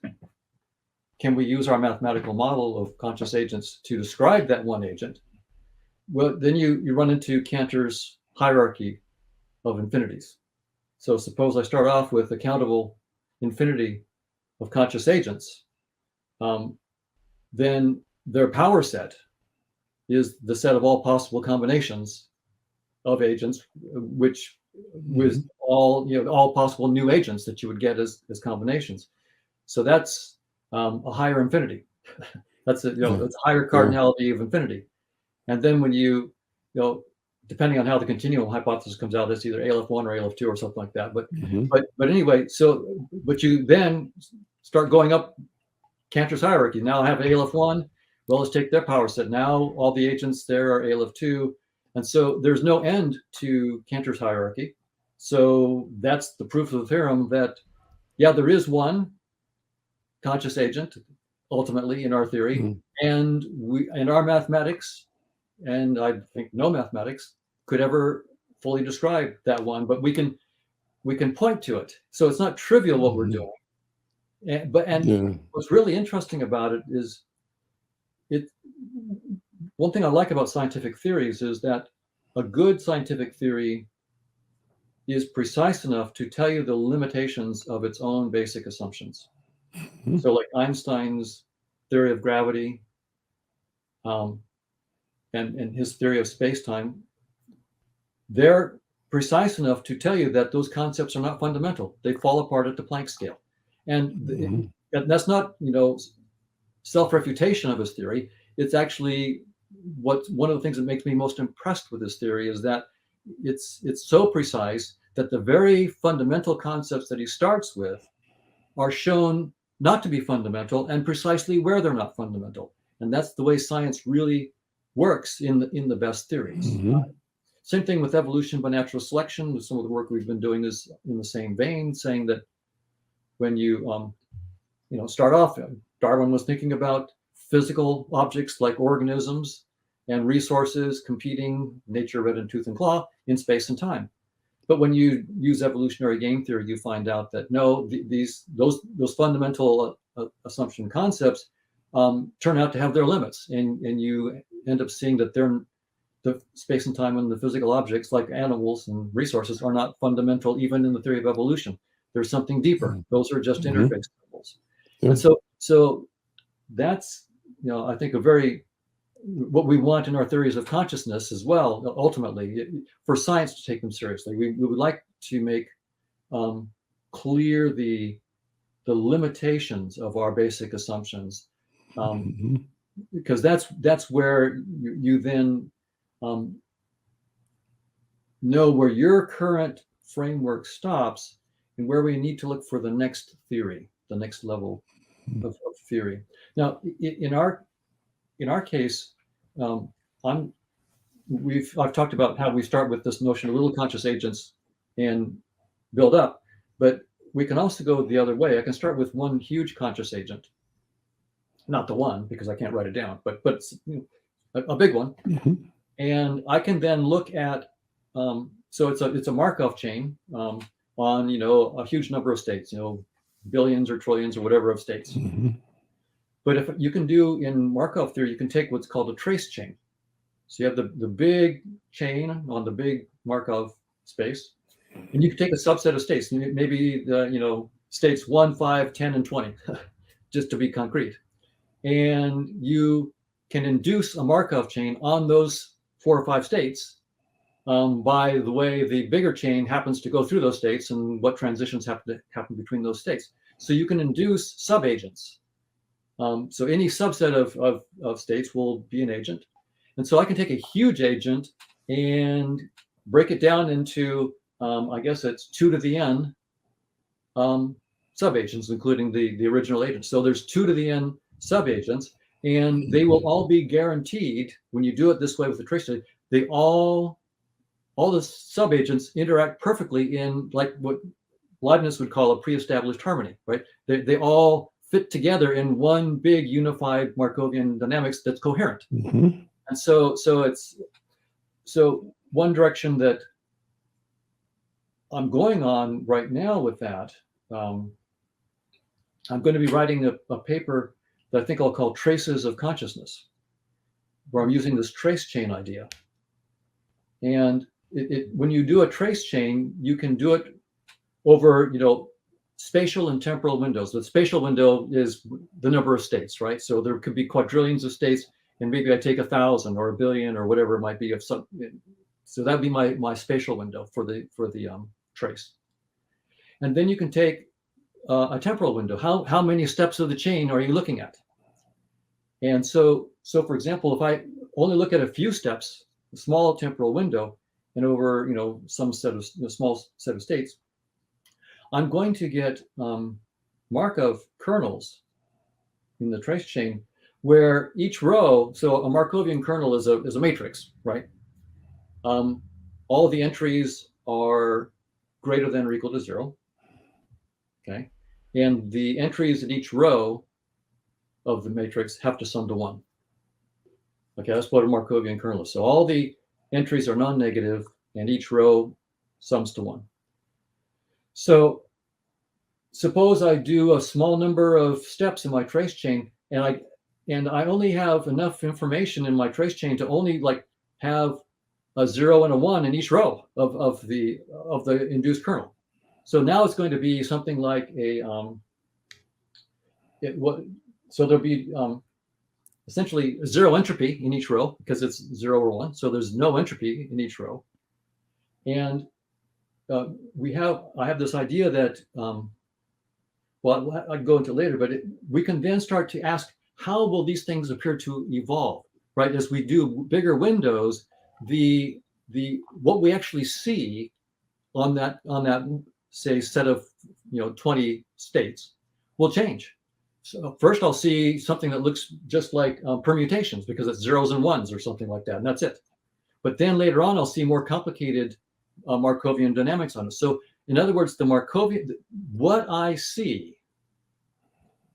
can we use our mathematical model of conscious agents to describe that one agent? Well, then you run into Cantor's hierarchy of infinities. So suppose I start off with a countable infinity of conscious agents, then their power set is the set of all possible combinations of agents, which with all possible new agents that you would get as combinations. So that's a higher infinity. That's it's a higher cardinality of infinity. And then when you depending on how the continuum hypothesis comes out, it's either ALF1 or ALF2 or something like that. But anyway, but you then start going up Cantor's hierarchy. Now I have ALF1. Well, let's take their power set. Now all the agents there are ALF2. And so there's no end to Cantor's hierarchy. So that's the proof of the theorem that, yeah, there is one conscious agent ultimately in our theory. And our mathematics, and I think no mathematics, could ever fully describe that one, but we can point to it. So it's not trivial what we're doing. What's really interesting about it is, one thing I like about scientific theories is that a good scientific theory is precise enough to tell you the limitations of its own basic assumptions. So like Einstein's theory of gravity, and his theory of space-time, they're precise enough to tell you that those concepts are not fundamental. They fall apart at the Planck scale. And that's not, self-refutation of his theory. It's actually one of the things that makes me most impressed with his theory is that it's so precise that the very fundamental concepts that he starts with are shown not to be fundamental and precisely where they're not fundamental. And that's the way science really works in the best theories. Same thing with evolution by natural selection. Some of the work we've been doing is in the same vein, saying that when you start off, Darwin was thinking about physical objects like organisms and resources competing, nature red in tooth and claw, in space and time. But when you use evolutionary game theory, you find out that no, those fundamental assumption concepts turn out to have their limits, and you end up seeing that the space and time and the physical objects like animals and resources are not fundamental even in the theory of evolution. There's something deeper. Those are just interface symbols. And so that's, I think what we want in our theories of consciousness as well, ultimately, for science to take them seriously. We would like to make clear the limitations of our basic assumptions, because that's where you then know where your current framework stops and where we need to look for the next theory, the next level of theory. Now, in our case, I've talked about how we start with this notion of little conscious agents and build up, but we can also go the other way. I can start with one huge conscious agent, not the one because I can't write it down, but a big one, and I can then look at. So it's a Markov chain, on, a huge number of states, billions or trillions or whatever of states. Mhm. But if you can do in Markov theory, you can take what's called a trace chain. So you have the big chain on the big Markov space, and you can take a subset of states, maybe the states 1, 5, 10, and 20, just to be concrete. And you can induce a Markov chain on those 4 or 5 states by the way the bigger chain happens to go through those states and what transitions happen between those states. So you can induce subagents. So any subset of states will be an agent. And so I can take a huge agent and break it down into, I guess it's 2 to the n subagents, including the original agent. So there's 2 to the n subagents, and they will all be guaranteed when you do it this way with the trace chain. They all the subagents interact perfectly in like what Leibniz would call a pre-established harmony, right? They all fit together in one big unified Markovian dynamics that's coherent. Mhm. And so one direction that I'm going on right now with that, I'm going to be writing a paper that I think I'll call Traces of Consciousness, where I'm using this trace chain idea. And when you do a trace chain, you can do it over, spatial and temporal windows. The spatial window is the number of states, right? So there could be quadrillions of states, and maybe I take 1,000 or 1 billion or whatever it might be. So that'd be my spatial window for the trace. And then you can take a temporal window. How many steps of the chain are you looking at? And so for example, if I only look at a few steps, a small temporal window, and over some set of small set of states, I'm going to get Markov kernels in the trace chain where each row, so a Markovian kernel is a matrix, right? All the entries are greater than or equal to 0. Okay. And the entries in each row of the matrix have to sum to 1. Okay, that's what a Markovian kernel is. So all the entries are non-negative and each row sums to 1. So suppose I do a small number of steps in my trace chain, and I only have enough information in my trace chain to only have a 0 and a 1 in each row of the induced kernel. So now it's going to be something like so there'll be essentially 0 entropy in each row because it's 0 or 1. So there's no entropy in each row. And I have this idea that, well, I can go into it later, but we can then start to ask, how will these things appear to evolve, right? As we do bigger windows, what we actually see on that say set of 20 states will change. So first I'll see something that looks just like permutations because it's 0s and 1s or something like that, and that's it. But then later on I'll see more complicated Markovian dynamics on it. So in other words, the Markovian, what I see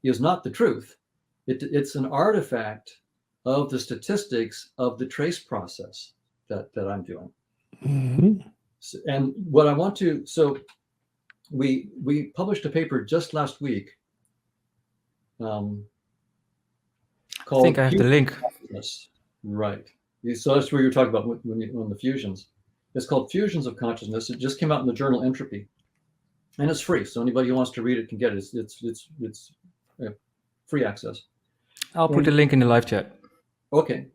is not the truth. It's an artifact of the statistics of the trace process that I'm doing. Mhm. And what I want to, so we published a paper just last week called, I think I have the link. Right. So that's where you're talking about when the fusions. It's called Fusions of Consciousness. It just came out in the journal Entropy, and it's free. So anybody who wants to read it can get it. It's free access. I'll put the link in the live chat. Okay.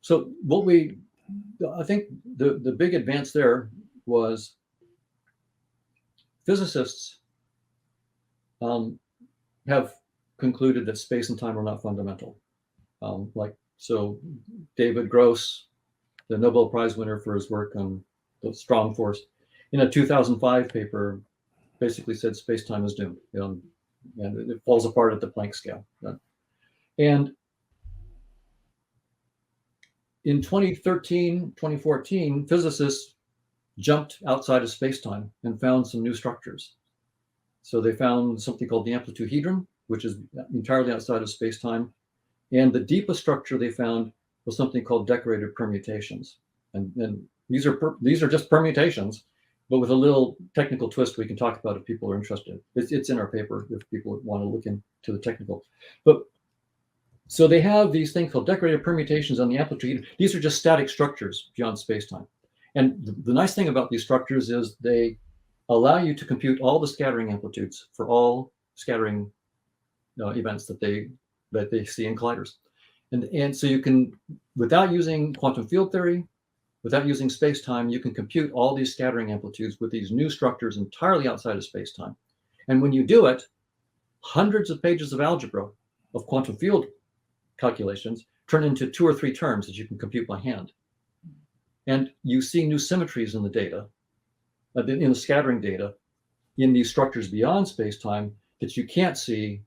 So I think the big advance there was physicists have concluded that space and time are not fundamental. So David Gross, the Nobel Prize winner for his work on the strong force, in a 2005 paper, basically said space-time is doomed, and it falls apart at the Planck scale. And in 2013, 2014, physicists jumped outside of space-time and found some new structures. So they found something called the amplituhedron, which is entirely outside of space-time. And the deepest structure they found was something called decorated permutations. And these are just permutations. but with a little technical twist we can talk about if people are interested. It's in our paper if people want to look into the technical. But so they have these things called decorated permutations on the amplitude. These are just static structures beyond space-time. And the nice thing about these structures is they allow you to compute all the scattering amplitudes for all scattering events that they see in colliders. And so you can, without using quantum field theory, without using space-time, you can compute all these scattering amplitudes with these new structures entirely outside of space-time. And when you do it, hundreds of pages of algebra of quantum field calculations turn into 2 or 3 terms that you can compute by hand. And you see new symmetries in the data, in the scattering data, in these structures beyond space-time that you can't see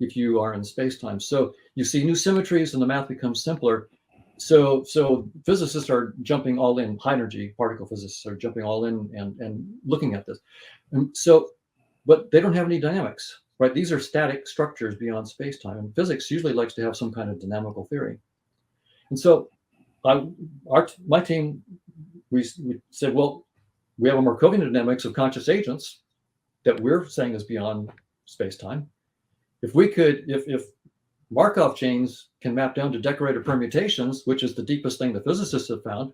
if you are in space-time. So you see new symmetries and the math becomes simpler. So physicists are jumping all in, high energy particle physicists are jumping all in and looking at this. And so, but they don't have any dynamics, right? These are static structures beyond space-time, and physics usually likes to have some kind of dynamical theory. And so my team, we said, well, we have a Markovian dynamics of conscious agents that we're saying is beyond space-time. If Markov chains can map down to decorated permutations, which is the deepest thing the physicists have found,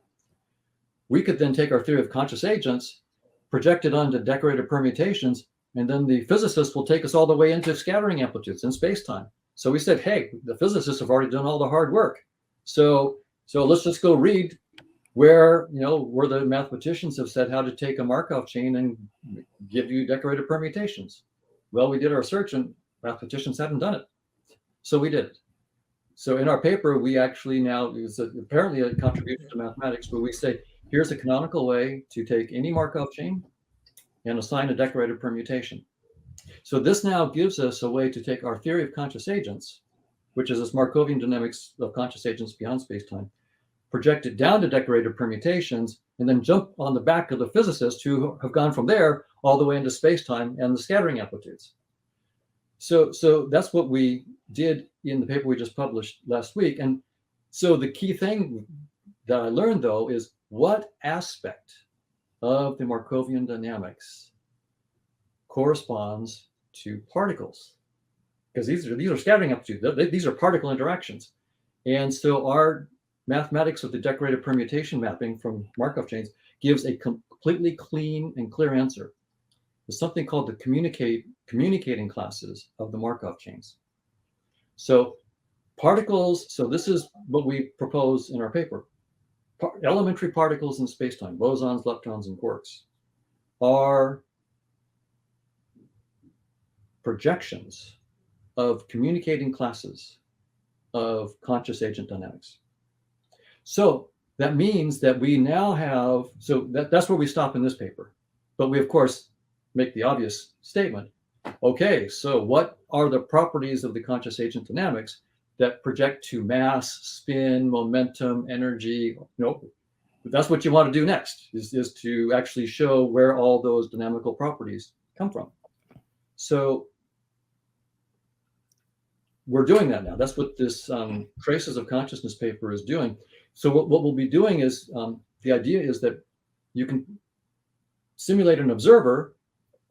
we could then take our theory of conscious agents, project it onto decorated permutations, and then the physicists will take us all the way into scattering amplitudes in space-time. So we said, hey, the physicists have already done all the hard work. So let's just go read where the mathematicians have said how to take a Markov chain and give you decorated permutations. Well, we did our search and mathematicians hadn't done it. So we did it. So in our paper, we actually now, it's apparently a contribution to mathematics, but we say, here's a canonical way to take any Markov chain and assign a decorated permutation. So this now gives us a way to take our theory of conscious agents, which is this Markovian dynamics of conscious agents beyond space-time, project it down to decorated permutations, and then jump on the back of the physicists who have gone from there all the way into space-time and the scattering amplitudes. So that's what we did in the paper we just published last week. And so the key thing that I learned, though, is what aspect of the Markovian dynamics corresponds to particles, because these are scattering amplitudes. These are particle interactions. And so our mathematics of the decorated permutation mapping from Markov chains gives a completely clean and clear answer. There's something called the communicating classes of the Markov chains. So particles, so this is what we propose in our paper. Elementary particles in space-time, bosons, leptons, and quarks, are projections of communicating classes of conscious agent dynamics. So that means that we now have, so that's where we stop in this paper. But we, of course, make the obvious statement. Okay, so what are the properties of the conscious agent dynamics that project to mass, spin, momentum, energy? That's what you want to do next, is to actually show where all those dynamical properties come from. So we're doing that now. That's what this Traces of Consciousness paper is doing. So what we'll be doing is, the idea is that you can simulate an observer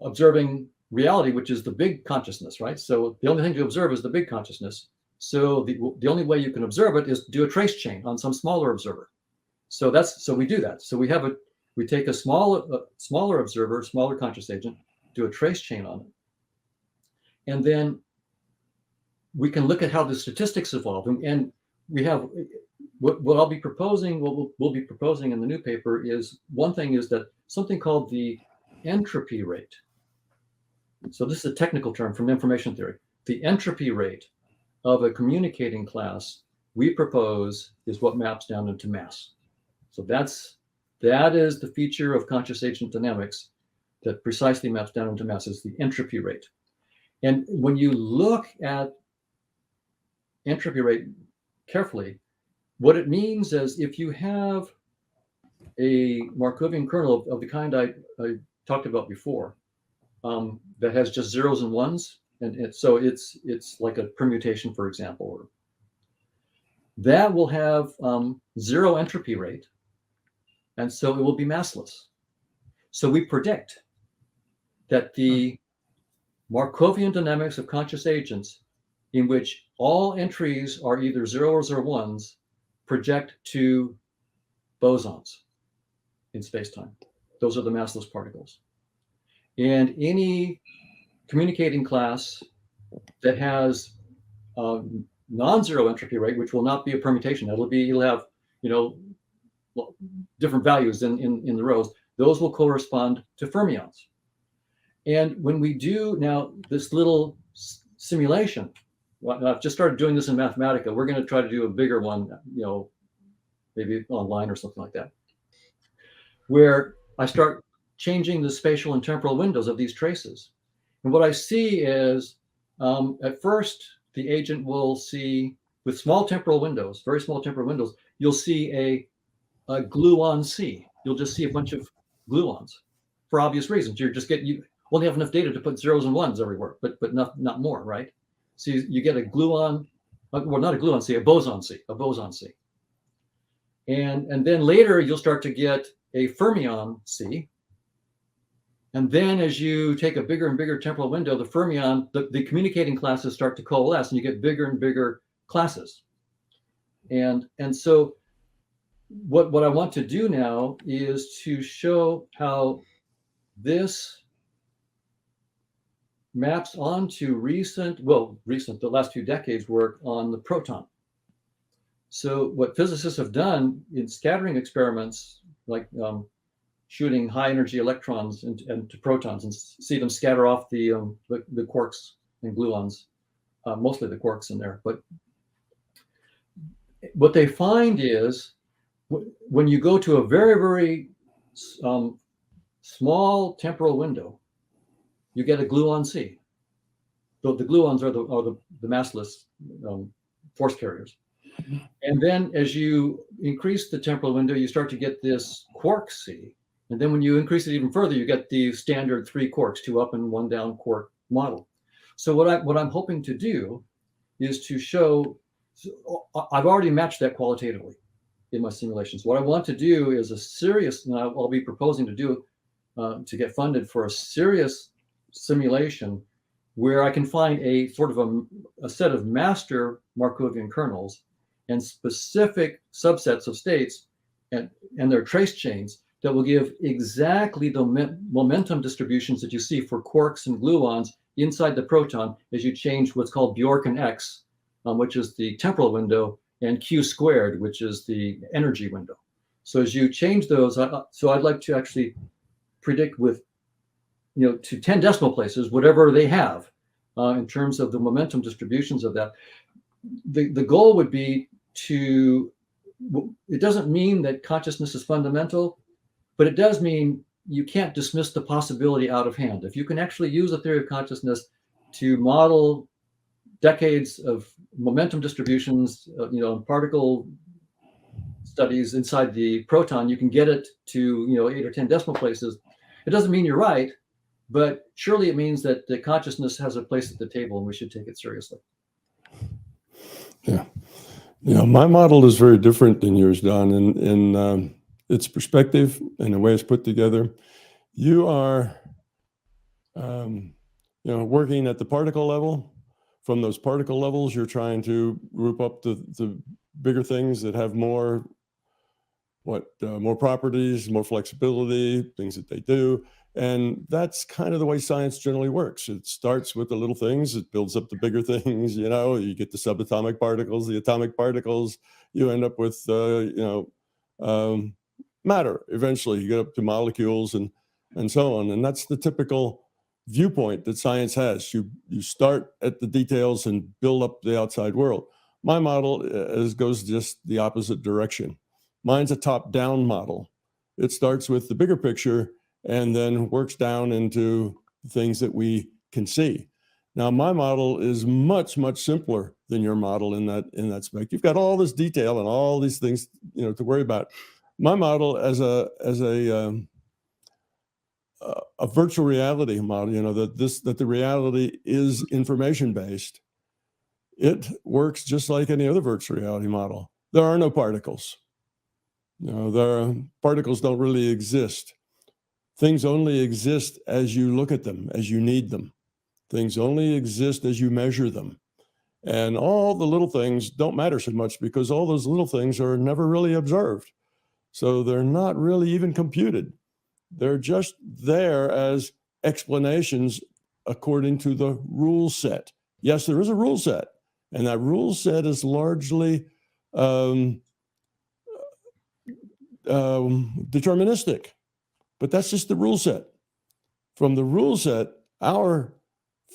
observing reality, which is the big consciousness, right? So the only thing to observe is the big consciousness. So the only way you can observe it is to do a trace chain on some smaller observer. So we do that. So we take a smaller observer, smaller conscious agent, do a trace chain on it, and then we can look at how the statistics evolve. And we have what I'll be proposing, what we'll be proposing in the new paper is, one thing is that something called the entropy rate. So this is a technical term from information theory. The entropy rate of a communicating class we propose is what maps down into mass. So that is the feature of conscious agent dynamics that precisely maps down into mass, is the entropy rate. And when you look at entropy rate carefully, what it means is if you have a Markovian kernel of the kind I talked about before, that has just zeros and ones, and so it's like a permutation, for example, that will have zero entropy rate, and so it will be massless. So we predict that the Markovian dynamics of conscious agents, in which all entries are either zeros or ones, project to bosons in space-time. Those are the massless particles. And any communicating class that has non-zero entropy rate, which will not be a permutation, you'll have, different values in the rows, those will correspond to fermions. And when we do now this little simulation, I've just started doing this in Mathematica. We're going to try to do a bigger one, maybe online or something like that, where I start changing the spatial and temporal windows of these traces. And what I see is, at first, the agent will see, with small temporal windows, very small temporal windows, you'll see a gluon C. You'll just see a bunch of gluons for obvious reasons. You only have enough data to put zeros and ones everywhere, but not more, right? So you get a gluon, well, not a gluon C, a boson C. And then later you'll start to get a fermion C. And then as you take a bigger and bigger temporal window, the fermion, the communicating classes start to coalesce, and you get bigger and bigger classes. And so what I want to do now is to show how this maps onto the last few decades work on the proton. So what physicists have done in scattering experiments, like shooting high energy electrons into protons and see them scatter off the quarks and gluons, mostly the quarks in there. But what they find is when you go to a very, very small temporal window, you get a gluon C. The gluons are the massless force carriers. And then as you increase the temporal window, you start to get this quark C. And then when you increase it even further, you get the standard 3 quarks, 2 up and 1 down quark model. So what I'm hoping to do is to show, I've already matched that qualitatively in my simulations. What I want to do is and I'll be proposing to do, to get funded for a serious simulation where I can find a sort of a set of master Markovian kernels and specific subsets of states and their trace chains that will give exactly the momentum distributions that you see for quarks and gluons inside the proton as you change what's called Bjorken X, which is the temporal window, and Q squared, which is the energy window. So as you change those, so I'd like to actually predict with, to 10 decimal places, whatever they have in terms of the momentum distributions of that. The goal would be it doesn't mean that consciousness is fundamental, but it does mean you can't dismiss the possibility out of hand. If you can actually use a theory of consciousness to model decades of momentum distributions, particle studies inside the proton, you can get it to 8 or 10 decimal places. It doesn't mean you're right, but surely it means that the consciousness has a place at the table and we should take it seriously. Yeah. My model is very different than yours, Don, in its perspective and the way it's put together. You are, working at the particle level. From those particle levels, you're trying to group up the bigger things that have more properties, more flexibility, things that they do. And that's kind of the way science generally works. It starts with the little things, it builds up the bigger things, you get the subatomic particles, the atomic particles, you end up with, matter. Eventually you get up to molecules and so on. And that's the typical viewpoint that science has. You start at the details and build up the outside world. My model goes just the opposite direction. Mine's a top-down model. It starts with the bigger picture and then works down into things that we can see. Now, my model is much, much simpler than your model in that spec. You've got all this detail and all these things, to worry about. My model as a virtual reality model, that the reality is information based. It works just like any other virtual reality model. There are no particles. Particles don't really exist. Things only exist as you look at them, as you need them. Things only exist as you measure them. And all the little things don't matter so much because all those little things are never really observed. So they're not really even computed. They're just there as explanations according to the rule set. Yes, there is a rule set, and that rule set is largely deterministic, but that's just the rule set. From the rule set, our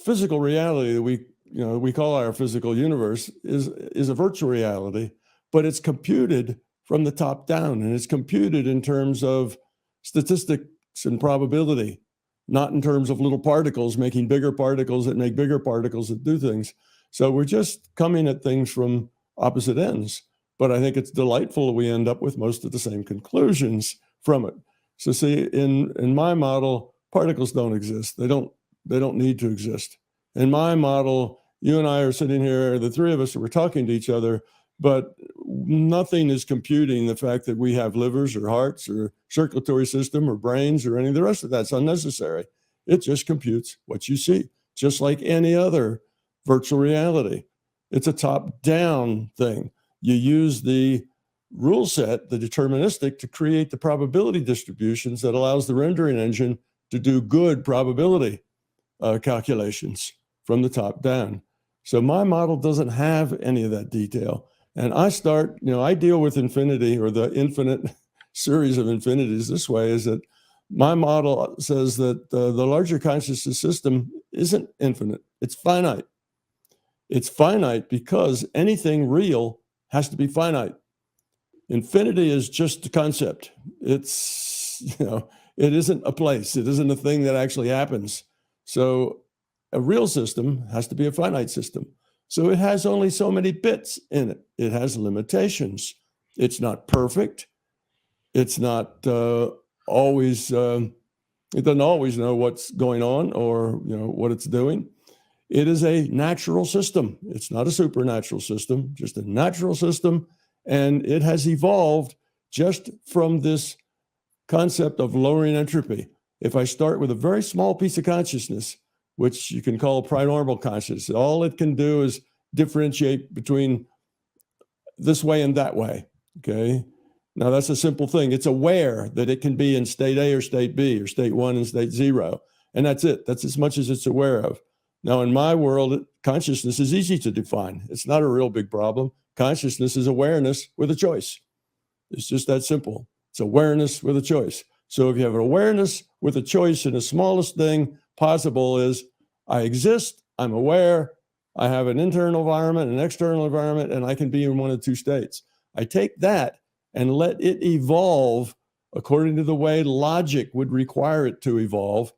physical reality that we call our physical universe is a virtual reality, but it's computed from the top down, and it's computed in terms of statistics and probability, not in terms of little particles making bigger particles that make bigger particles that do things. So we're just coming at things from opposite ends, but I think it's delightful we end up with most of the same conclusions from it. So see, in my model, particles don't exist. They don't need to exist. In my model, you and I are sitting here, the three of us, we're talking to each other, but nothing is computing the fact that we have livers or hearts or circulatory system or brains or any of the rest of that's unnecessary. It just computes what you see, just like any other virtual reality. It's a top-down thing. You use the rule set, the deterministic, to create the probability distributions that allows the rendering engine to do good probability calculations from the top down. So my model doesn't have any of that detail. And I deal with infinity, or the infinite series of infinities, this way, is that my model says that the larger consciousness system isn't infinite, it's finite. It's finite because anything real has to be finite. Infinity is just a concept. It's, it isn't a place. It isn't a thing that actually happens. So a real system has to be a finite system. So it has only so many bits in it. It has limitations. It's not perfect. It's not always, it doesn't always know what's going on or what it's doing. It is a natural system. It's not a supernatural system, just a natural system. And it has evolved just from this concept of lowering entropy. If I start with a very small piece of consciousness, which you can call prinormal consciousness, all it can do is differentiate between this way and that way, okay? Now that's a simple thing. It's aware that it can be in state A or state B, or state 1 and state 0, and that's it. That's as much as it's aware of. Now in my world, consciousness is easy to define. It's not a real big problem. Consciousness is awareness with a choice. It's just that simple. It's awareness with a choice. So if you have an awareness with a choice, and the smallest thing possible is I exist, I'm aware, I have an internal environment, an external environment, and I can be in one of two states. I take that and let it evolve according to the way logic would require it to evolve,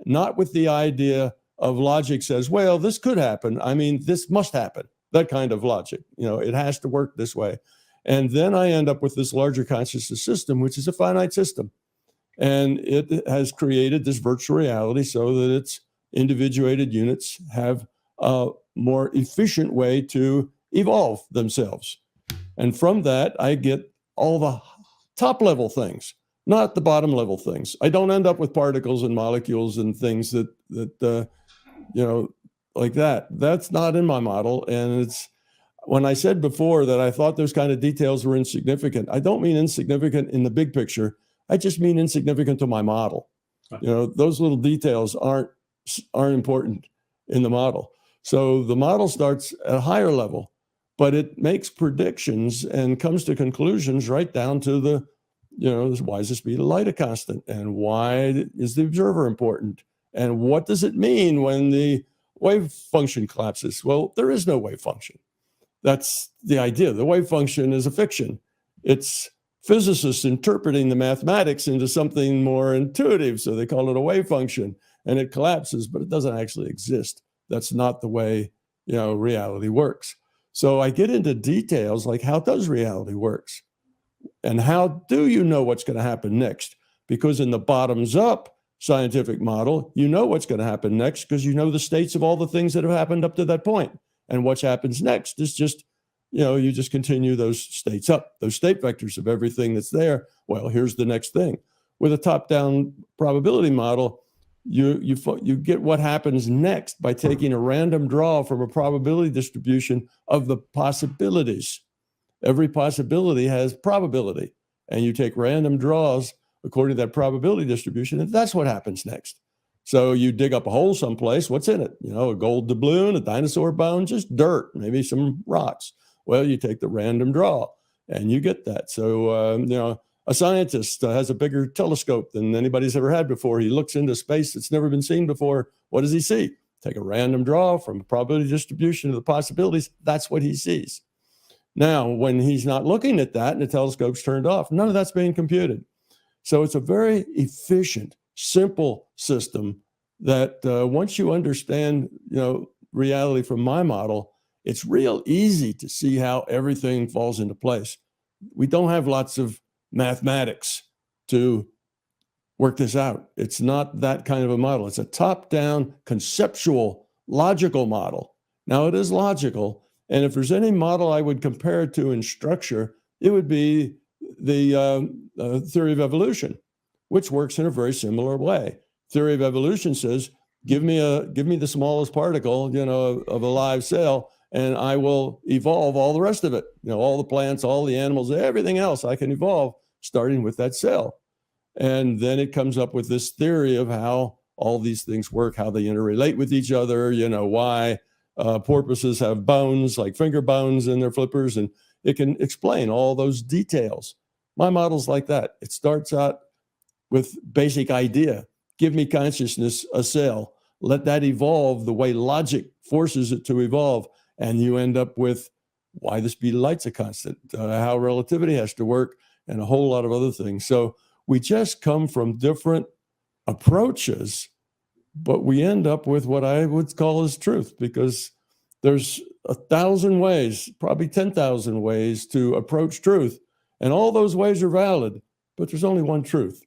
not with the idea of logic says, well, this could happen. I mean, this must happen. That kind of logic, it has to work this way. And then I end up with this larger consciousness system, which is a finite system. And it has created this virtual reality so that its individuated units have a more efficient way to evolve themselves. And from that, I get all the top level things, not the bottom level things. I don't end up with particles and molecules and things that like that. That's not in my model. And it's, when I said before that I thought those kind of details were insignificant, I don't mean insignificant in the big picture. I just mean insignificant to my model. Those little details aren't important in the model. So the model starts at a higher level, but it makes predictions and comes to conclusions right down to the, why is the speed of light a constant? And why is the observer important? And what does it mean when the wave function collapses? Well, there is no wave function. That's the idea. The wave function is a fiction. It's physicists interpreting the mathematics into something more intuitive. So they call it a wave function, and it collapses, but it doesn't actually exist. That's not the way, reality works. So I get into details like, how does reality works? And how do you know what's going to happen next? Because in the bottoms up scientific model, you know what's going to happen next because you know the states of all the things that have happened up to that point. And what happens next is just, you just continue those states up, those state vectors of everything that's there. Well, here's the next thing. with a top-down probability model, you get what happens next by taking a random draw from a probability distribution of the possibilities. Every possibility has probability, and you take random draws according to that probability distribution, and that's what happens next. So you dig up a hole someplace, what's in it? A gold doubloon, a dinosaur bone, just dirt, maybe some rocks. Well, you take the random draw and you get that. So, a scientist has a bigger telescope than anybody's ever had before. He looks into space that's never been seen before. What does he see? Take a random draw from a probability distribution of the possibilities. That's what he sees. Now, when he's not looking at that and the telescope's turned off, none of that's being computed. So it's a very efficient, simple system that once you understand, reality from my model, it's real easy to see how everything falls into place. We don't have lots of mathematics to work this out. It's not that kind of a model. It's a top-down, conceptual, logical model. Now, it is logical, and if there's any model I would compare it to in structure, it would be the theory of evolution, which works in a very similar way. Theory of evolution says, give me the smallest particle, of a live cell, and I will evolve all the rest of it. All the plants, all the animals, everything else I can evolve, starting with that cell. And then it comes up with this theory of how all these things work, how they interrelate with each other, why porpoises have bones like finger bones in their flippers, and it can explain all those details. My model's like that. It starts out with basic idea. Give me consciousness, a cell. Let that evolve the way logic forces it to evolve. And you end up with why the speed of light's a constant, how relativity has to work, and a whole lot of other things. So we just come from different approaches, but we end up with what I would call as truth, because there's 1,000 ways, probably 10,000 ways to approach truth. And all those ways are valid, but there's only one truth.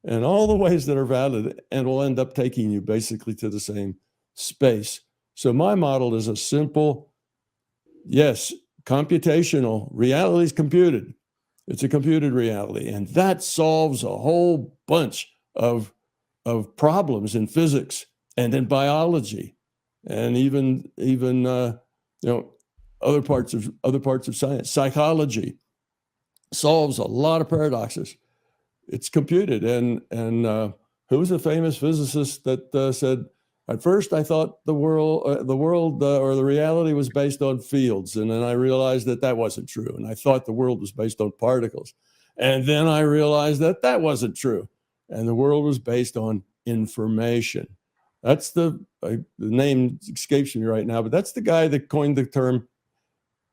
And all the ways that are valid and will end up taking you basically to the same space. So my model is a simple, yes, computational. Reality is computed. It's a computed reality. And that solves a whole bunch of problems in physics and in biology, and even other parts of science. Psychology solves a lot of paradoxes. It's computed. And who was a famous physicist that said, at first I thought the world or the reality was based on fields, and then I realized that wasn't true, and I thought the world was based on particles, and then I realized that wasn't true, and the world was based on information. That's the name escapes me right now, but that's the guy that coined the term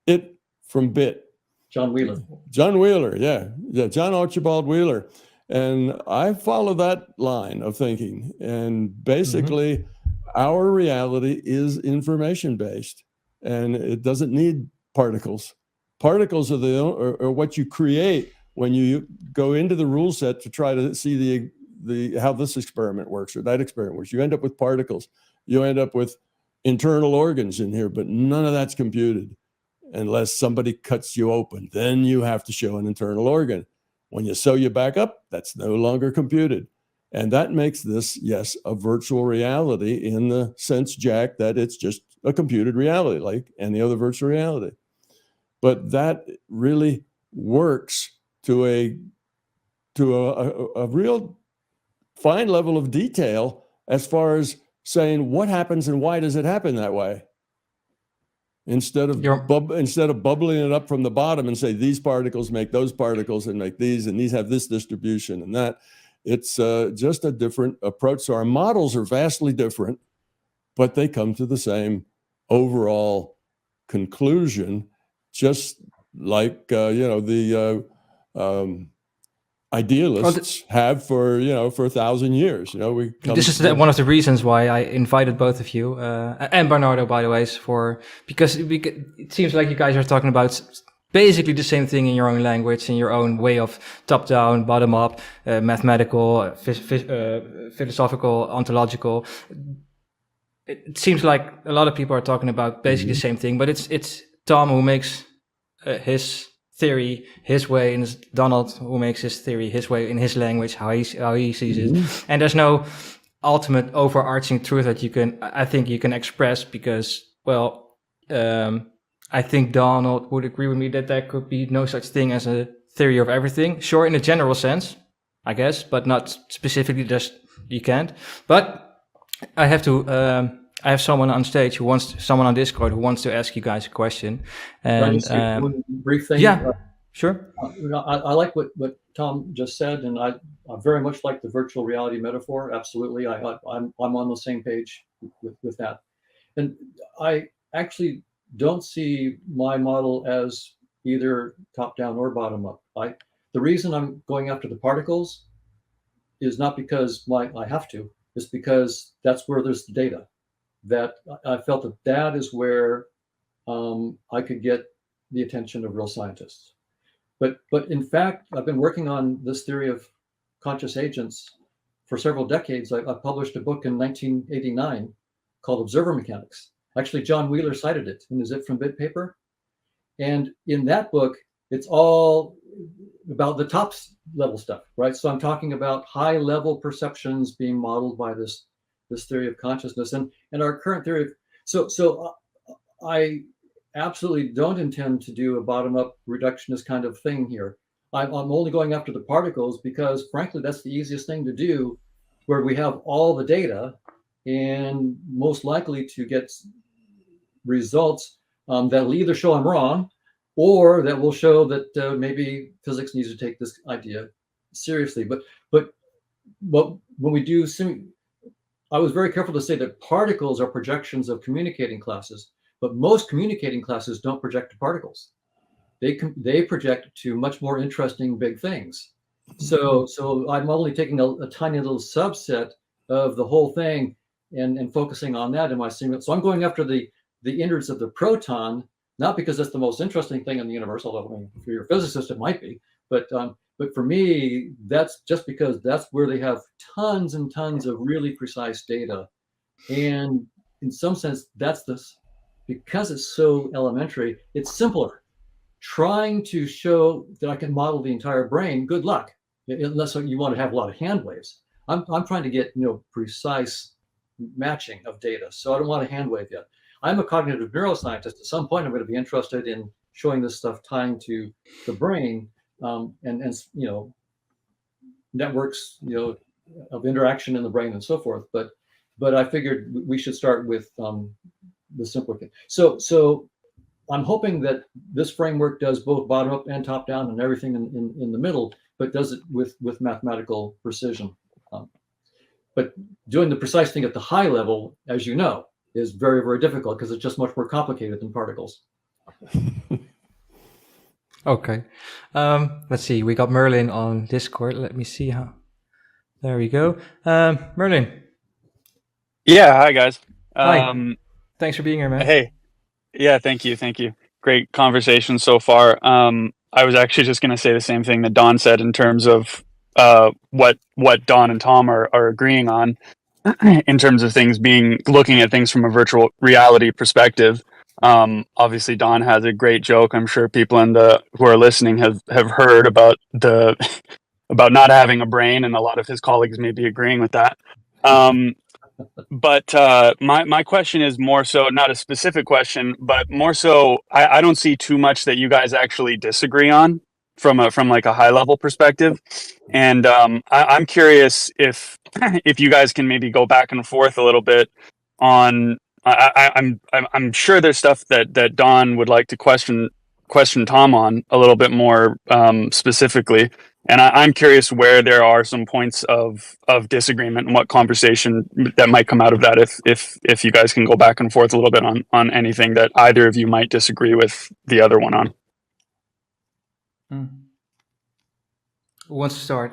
"it" from bit. John Wheeler. John Wheeler, yeah, John Archibald Wheeler. And I follow that line of thinking. And basically, our reality is information-based, and it doesn't need particles. Particles are what you create when you go into the rule set to try to see the how this experiment works or that experiment works. You end up with particles. You end up with internal organs in here, but none of that's computed unless somebody cuts you open. Then you have to show an internal organ. When you sew you back up, that's no longer computed. And that makes this, yes, a virtual reality in the sense, Jack, that it's just a computed reality like any other virtual reality. But that really works to a real fine level of detail as far as saying what happens and why does it happen that way. Instead of bubbling it up from the bottom and say these particles make those particles and make these, and these have this distribution and that, it's just a different approach. So our models are vastly different, but they come to the same overall conclusion, just like the idealists have for 1,000 years. This is one of the reasons why I invited both of you and Bernardo, by the way, because it seems like you guys are talking about basically the same thing in your own language, in your own way of top-down, bottom-up, mathematical, philosophical, ontological. It seems like a lot of people are talking about basically the same thing, but it's Tom who makes his theory his way, and it's Donald who makes his theory his way in his language, how he sees it. And there's no ultimate overarching truth that I think you can express, because, well, I think Donald would agree with me that there could be no such thing as a theory of everything. Sure, in a general sense, I guess, but not specifically. Just you can't. But I have to. I have someone on stage someone on Discord who wants to ask you guys a question. Can I And just say one brief thing? yeah, sure. I like what Tom just said, and I very much like the virtual reality metaphor. Absolutely, I'm on the same page with that. And I actually don't see my model as either top down or bottom up. The reason I'm going after the particles is not because I have to. It's because that's where there's the data. That I felt that is where I could get the attention of real scientists. But in fact, I've been working on this theory of conscious agents for several decades. I published a book in 1989 called Observer Mechanics. Actually, John Wheeler cited it in his It from Bit paper. And in that book, it's all about the top level stuff, right? So I'm talking about high level perceptions being modeled by this theory of consciousness, and our current theory of, so I absolutely don't intend to do a bottom-up reductionist kind of thing here. I'm only going after the particles because, frankly, that's the easiest thing to do, where we have all the data and most likely to get results that'll either show I'm wrong, or that will show that maybe physics needs to take this idea seriously. But when we do, I was very careful to say that particles are projections of communicating classes, but most communicating classes don't project to particles. They project to much more interesting big things. So I'm only taking a tiny little subset of the whole thing and focusing on that in my simulation. So I'm going after the innards of the proton, not because that's the most interesting thing in the universe, although for your physicist it might be, but for me, that's just because that's where they have tons and tons of really precise data. And in some sense, because it's so elementary, it's simpler. Trying to show that I can model the entire brain, good luck, unless you want to have a lot of hand waves. I'm trying to get precise matching of data, so I don't want to hand wave yet. I'm a cognitive neuroscientist. At some point, I'm going to be interested in showing this stuff tying to the brain, and networks of interaction in the brain and so forth. But I figured we should start with the simpler thing. So I'm hoping that this framework does both bottom up and top down and everything in the middle, but does it with mathematical precision. But doing the precise thing at the high level, as you know, is very, very difficult because it's just much more complicated than particles. Okay. Let's see. We got Merlin on Discord. Let me see how. There we go. Merlin. Yeah. Hi, guys. Hi. Thanks for being here, man. Hey. Yeah. Thank you. Great conversation so far. I was actually just going to say the same thing that Don said in terms of what Don and Tom are agreeing on in terms of things looking at things from a virtual reality perspective. Obviously Don has a great joke. I'm sure people who are listening have heard about about not having a brain, and a lot of his colleagues may be agreeing with that. But my question is more so not a specific question, but more so I don't see too much that you guys actually disagree on from like a high level perspective, and I'm curious if you guys can maybe go back and forth a little bit on. I'm sure there's stuff that Don would like to question Tom on a little bit more specifically, and I'm curious where there are some points of disagreement and what conversation that might come out of that if you guys can go back and forth a little bit on anything that either of you might disagree with the other one on. Who wants to start?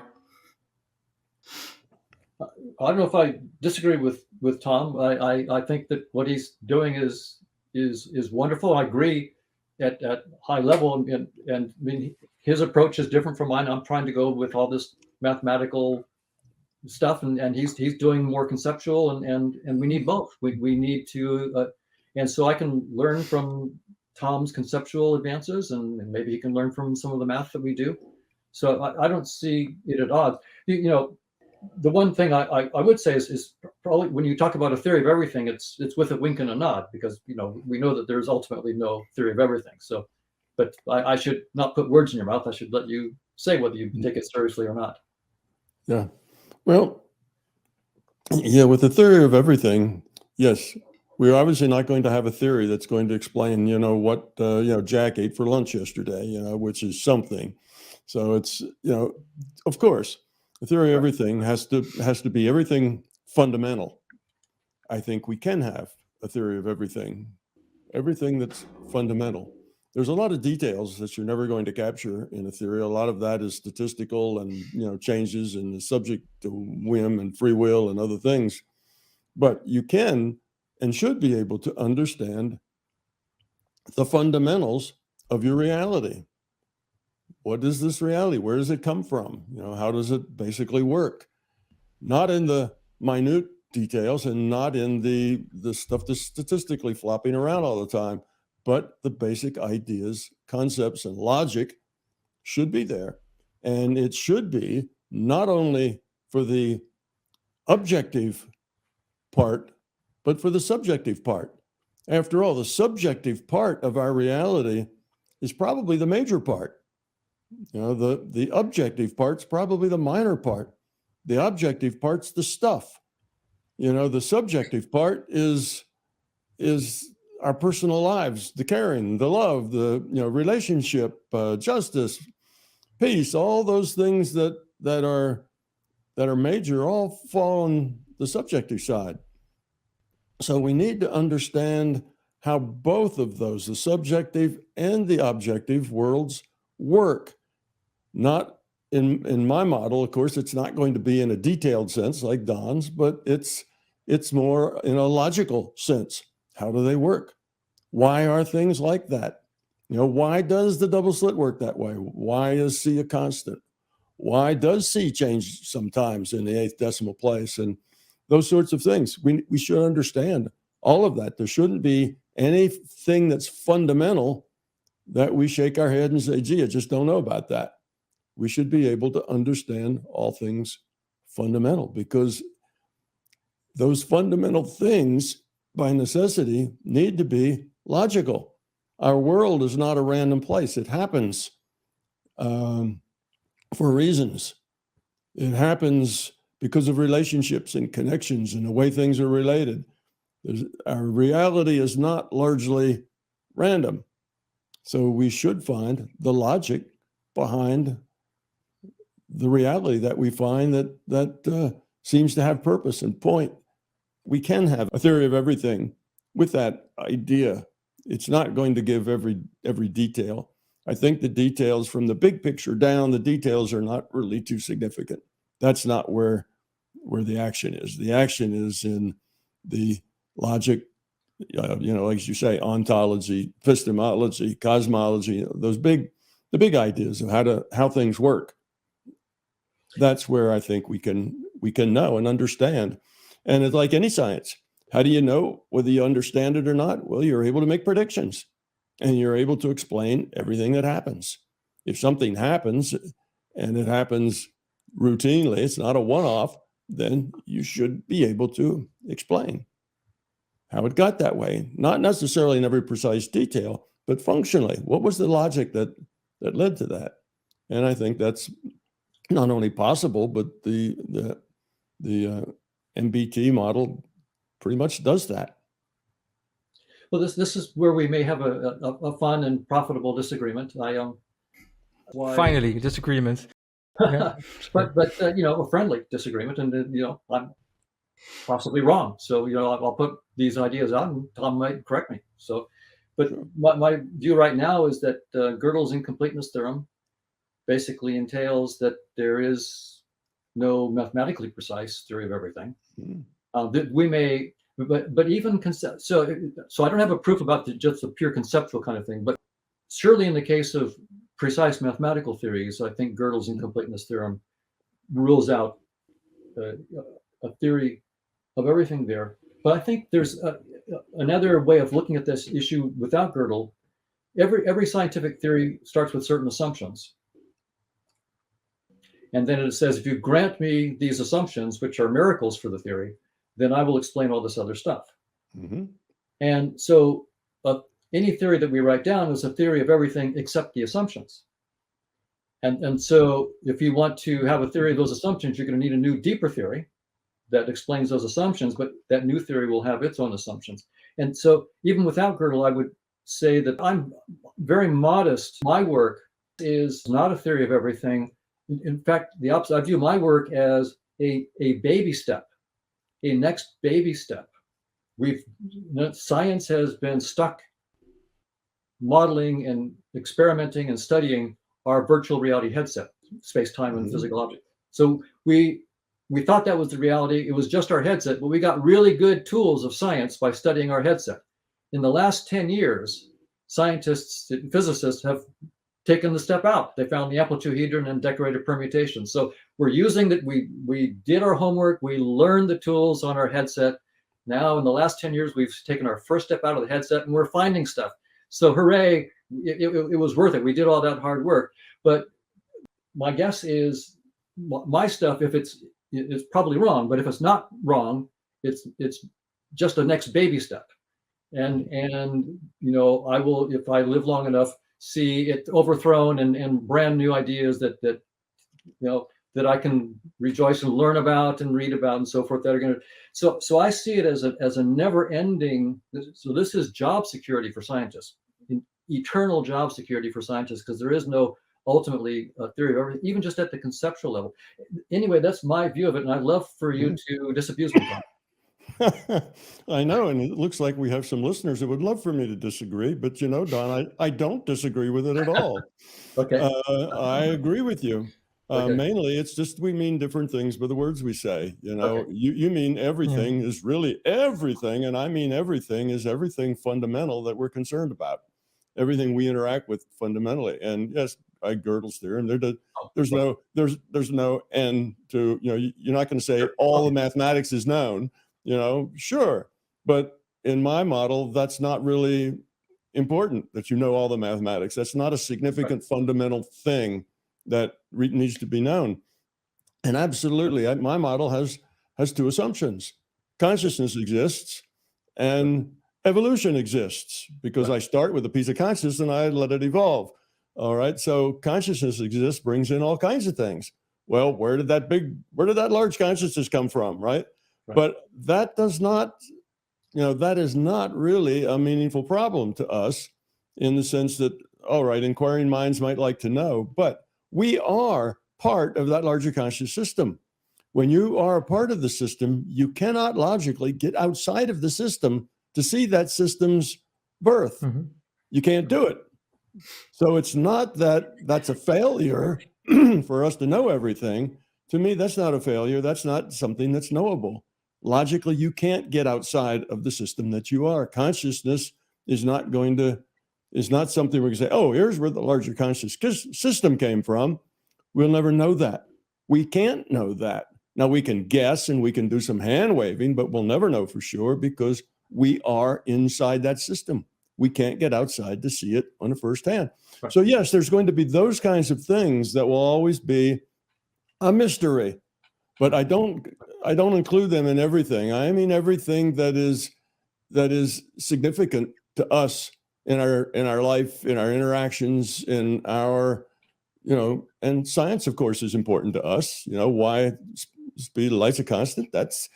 I don't know if I disagree with Tom. I think that what he's doing is wonderful. I agree at high level, and I mean his approach is different from mine. I'm trying to go with all this mathematical stuff, and he's doing more conceptual, and we need both. We need to, and so I can learn from Tom's conceptual advances, and maybe he can learn from some of the math that we do. So I don't see it at odds. You know, the one thing I would say is probably when you talk about a theory of everything, it's with a wink and a nod, because you know we know that there's ultimately no theory of everything. So, but I should not put words in your mouth. I should let you say whether you take it seriously or not. Yeah. Well, yeah, with the theory of everything, yes, we're obviously not going to have a theory that's going to explain, what, Jack ate for lunch yesterday, which is something. So it's, of course, the theory of everything has to be everything fundamental. I think we can have a theory of everything that's fundamental. There's a lot of details that you're never going to capture in a theory. A lot of that is statistical and, changes and is subject to whim and free will and other things. But you can and should be able to understand the fundamentals of your reality. What is this reality? Where does it come from? How does it basically work? Not in the minute details and not in the stuff that's statistically flopping around all the time, but the basic ideas, concepts, and logic should be there. And it should be not only for the objective part, but for the subjective part. After all, the subjective part of our reality is probably the major part. The objective part's probably the minor part. The objective part's the stuff. The subjective part is our personal lives, the caring, the love, the relationship, justice, peace, all those things that are major all fall on the subjective side. So we need to understand how both of those, the subjective and the objective worlds, work. Not in my model, of course, it's not going to be in a detailed sense like Don's, but it's more in a logical sense. How do they work? Why are things like that? Why does the double slit work that way? Why is C a constant? Why does C change sometimes in the 8th decimal place? And those sorts of things. We should understand all of that. There shouldn't be anything that's fundamental that we shake our head and say, gee, I just don't know about that. We should be able to understand all things fundamental, because those fundamental things by necessity need to be logical. Our world is not a random place. It happens for reasons. It happens because of relationships and connections and the way things are related. Our reality is not largely random. So we should find the logic behind the reality that we find that seems to have purpose and point. We can have a theory of everything with that idea. It's not going to give every detail. I think the details from the big picture down, the details are not really too significant. That's not where the action is. The action is in the logic, like you say, ontology, epistemology, cosmology, the big ideas of how things work. That's where I think we can know and understand. And it's like any science. How do you know whether you understand it or not? Well, you're able to make predictions and you're able to explain everything that happens. If something happens and it happens routinely, it's not a one-off, then you should be able to explain how it got that way. Not necessarily in every precise detail, but functionally. What was the logic that led to that? And I think that's not only possible, but the MBT model pretty much does that. Well, this is where we may have a fun and profitable disagreement. Finally, disagreement. Yeah. but a friendly disagreement, and I'm possibly wrong. So I'll put these ideas out, and Tom might correct me. So, but Sure. my view right now is that Gödel's incompleteness theorem basically entails that there is no mathematically precise theory of everything. That we may, but even so I don't have a proof about just the pure conceptual kind of thing, but surely in the case of precise mathematical theories, I think Gödel's incompleteness theorem rules out a theory of everything there. But I think there's another way of looking at this issue without Gödel, every scientific theory starts with certain assumptions. And then it says, if you grant me these assumptions, which are miracles for the theory, then I will explain all this other stuff. Mm-hmm. And so any theory that we write down is a theory of everything except the assumptions. And so if you want to have a theory of those assumptions, you're going to need a new, deeper theory that explains those assumptions, but that new theory will have its own assumptions. And so even without Gödel, I would say that I'm very modest. My work is not a theory of everything. In fact, the opposite. I view my work as a baby step, a next baby step. Science has been stuck modeling and experimenting and studying our virtual reality headset, space, time, and physical object. So we thought that was the reality. It was just our headset, but we got really good tools of science by studying our headset. In the last 10 years, scientists and physicists have taken the step out. They found the amplitude-hedron and decorated permutations. So we're using that. We did our homework. We learned the tools on our headset. Now, in the last 10 years, we've taken our first step out of the headset, and we're finding stuff. So hooray, it was worth it. We did all that hard work. But my guess is my stuff, if it's probably wrong, but if it's not wrong, it's just a next baby step. And I will, if I live long enough, see it overthrown and brand new ideas that I can rejoice and learn about and read about and so forth that are going to. So I see it as a never ending. So this is job security for scientists, eternal job security for scientists, because there is no ultimately a theory of everything, even just at the conceptual level. Anyway, that's my view of it, and I'd love for you to disabuse me. I know, and it looks like we have some listeners that would love for me to disagree, but Don, I don't disagree with it at all. Okay. I agree with you. Okay. Mainly, it's just we mean different things by the words we say. Okay. You mean everything is really everything, and I mean everything is everything fundamental that we're concerned about. Everything we interact with fundamentally, and yes, Gödel's theorem. There's no end to You're not going to say all the mathematics is known. Sure, but in my model, that's not really important that you know all the mathematics. That's not a significant fundamental thing that needs to be known. And absolutely, my model has two assumptions. Consciousness exists and evolution exists, because I start with a piece of consciousness and I let it evolve. All right, so consciousness exists, brings in all kinds of things. Well, where did that large consciousness come from, right? But that does not, that is not really a meaningful problem to us, in the sense that, all right, inquiring minds might like to know, but we are part of that larger conscious system. When you are a part of the system, you cannot logically get outside of the system to see that system's birth. Mm-hmm. You can't do it. So it's not that's a failure for us to know everything. To me, that's not a failure. That's not something that's knowable. Logically, you can't get outside of the system that you are. Consciousness is not something we can say, oh, here's where the larger conscious system came from. We'll never know that. We can't know that. Now, we can guess and we can do some hand waving, but we'll never know for sure, because we are inside that system. We can't get outside to see it on the first hand. Right. So yes, there's going to be those kinds of things that will always be a mystery, but I don't include them in everything. I mean everything that is significant to us in our life, in our interactions, in our, and science, of course, is important to us. Why speed of light's a constant? That's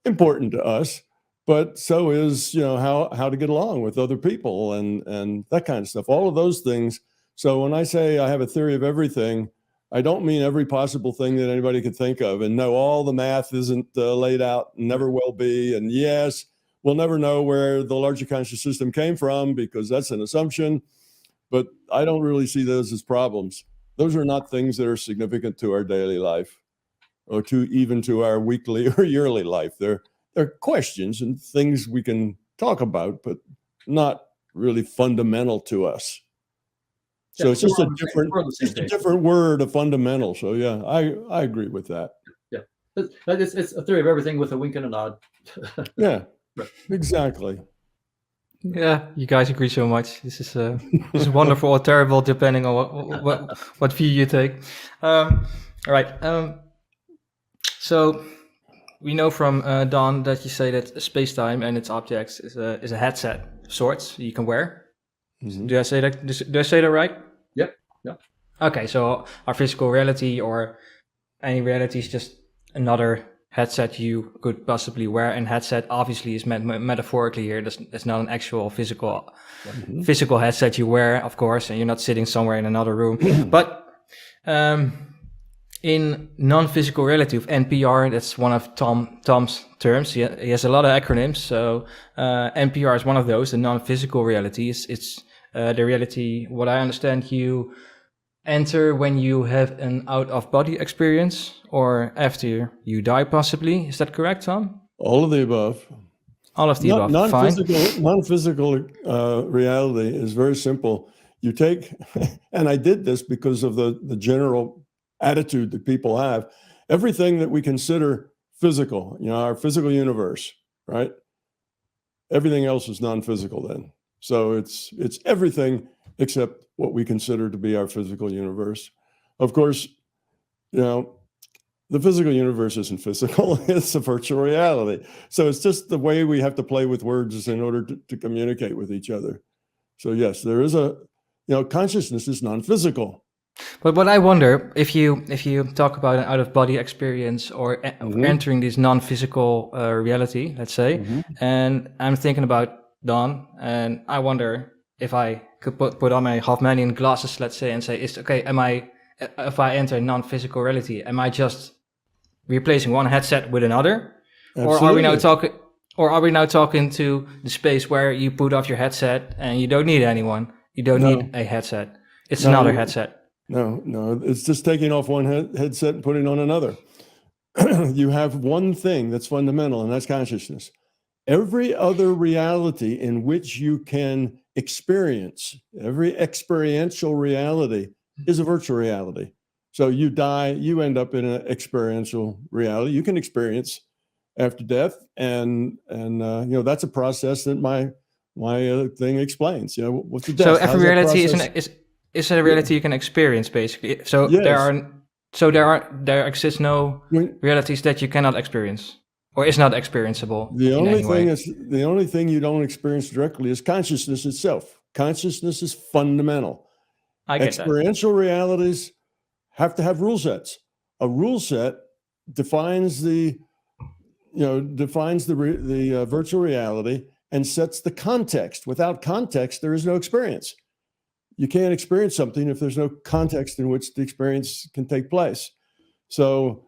important to us. But so is, how to get along with other people and that kind of stuff, all of those things. So when I say I have a theory of everything, I don't mean every possible thing that anybody could think of. And no, all the math isn't laid out, never will be. And yes, we'll never know where the larger conscious system came from, because that's an assumption. But I don't really see those as problems. Those are not things that are significant to our daily life, or even to our weekly or yearly life. They're questions and things we can talk about, but not really fundamental to us. So it's just a different word of fundamental. So yeah, I agree with that. Yeah, it's a theory of everything with a wink and a nod. Yeah, right. Exactly. Yeah, you guys agree so much. This is wonderful or terrible, depending on what view you take. All right. So we know from Don that you say that space-time and its objects is a headset of sorts you can wear. Mhm. Do I say that? Do I say that right? Yep. Yep. Okay, so our physical reality or any reality is just another headset you could possibly wear, and headset obviously is meant metaphorically here. That's not an actual physical headset you wear, of course, and you're not sitting somewhere in another room. But in non-physical reality of NPR, that's one of Tom's terms. He has a lot of acronyms. So NPR is one of those. The non-physical reality it's the reality. What I understand, you enter when you have an out-of-body experience or after you die, possibly. Is that correct, Tom? All of the above. All of the above. Fine. Non-physical reality is very simple. You take, and I did this because of the general attitude that people have. Everything that we consider physical, our physical universe, right? Everything else is non-physical then. So it's everything except what we consider to be our physical universe. Of course, the physical universe isn't physical, it's a virtual reality. So it's just the way we have to play with words in order to communicate with each other. So yes, there is consciousness is non-physical. But what I wonder, if you talk about an out-of-body experience or entering this non-physical reality, let's say, and I'm thinking about Don, and I wonder if I could put on my Hoffmanian glasses, let's say, and say, if I enter non-physical reality, am I just replacing one headset with another? Absolutely. Or are we now talking to the space where you put off your headset and you don't need anyone? You don't need a headset. It's another headset. No, it's just taking off one headset and putting on another. You have one thing that's fundamental, and that's consciousness. Every other reality in which you can experience, every experiential reality is a virtual reality. So you die, you end up in an experiential reality. You can experience after death, and that's a process that my thing explains. What's the death? So every reality is a reality you can experience, basically. So yes. there exists no realities that you cannot experience or is not experienceable. The only thing you don't experience directly is consciousness itself. Consciousness is fundamental. I get Experiential realities have to have rule sets. A rule set defines the virtual reality and sets the context. Without context, there is no experience. You can't experience something if there's no context in which the experience can take place. So,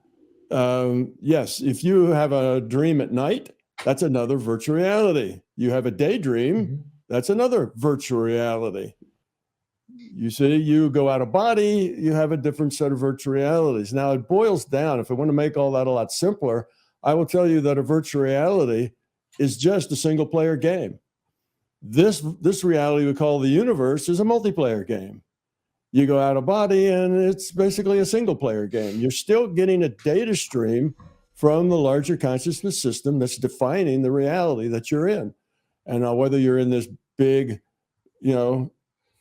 yes, if you have a dream at night, that's another virtual reality. You have a daydream, that's another virtual reality. You see, you go out of body, you have a different set of virtual realities. Now, it boils down, if I want to make all that a lot simpler, I will tell you that a virtual reality is just a single player game. This reality we call the universe is a multiplayer game. You go out of body and it's basically a single player game. You're still getting a data stream from the larger consciousness system that's defining the reality that you're in. And now whether you're in this big,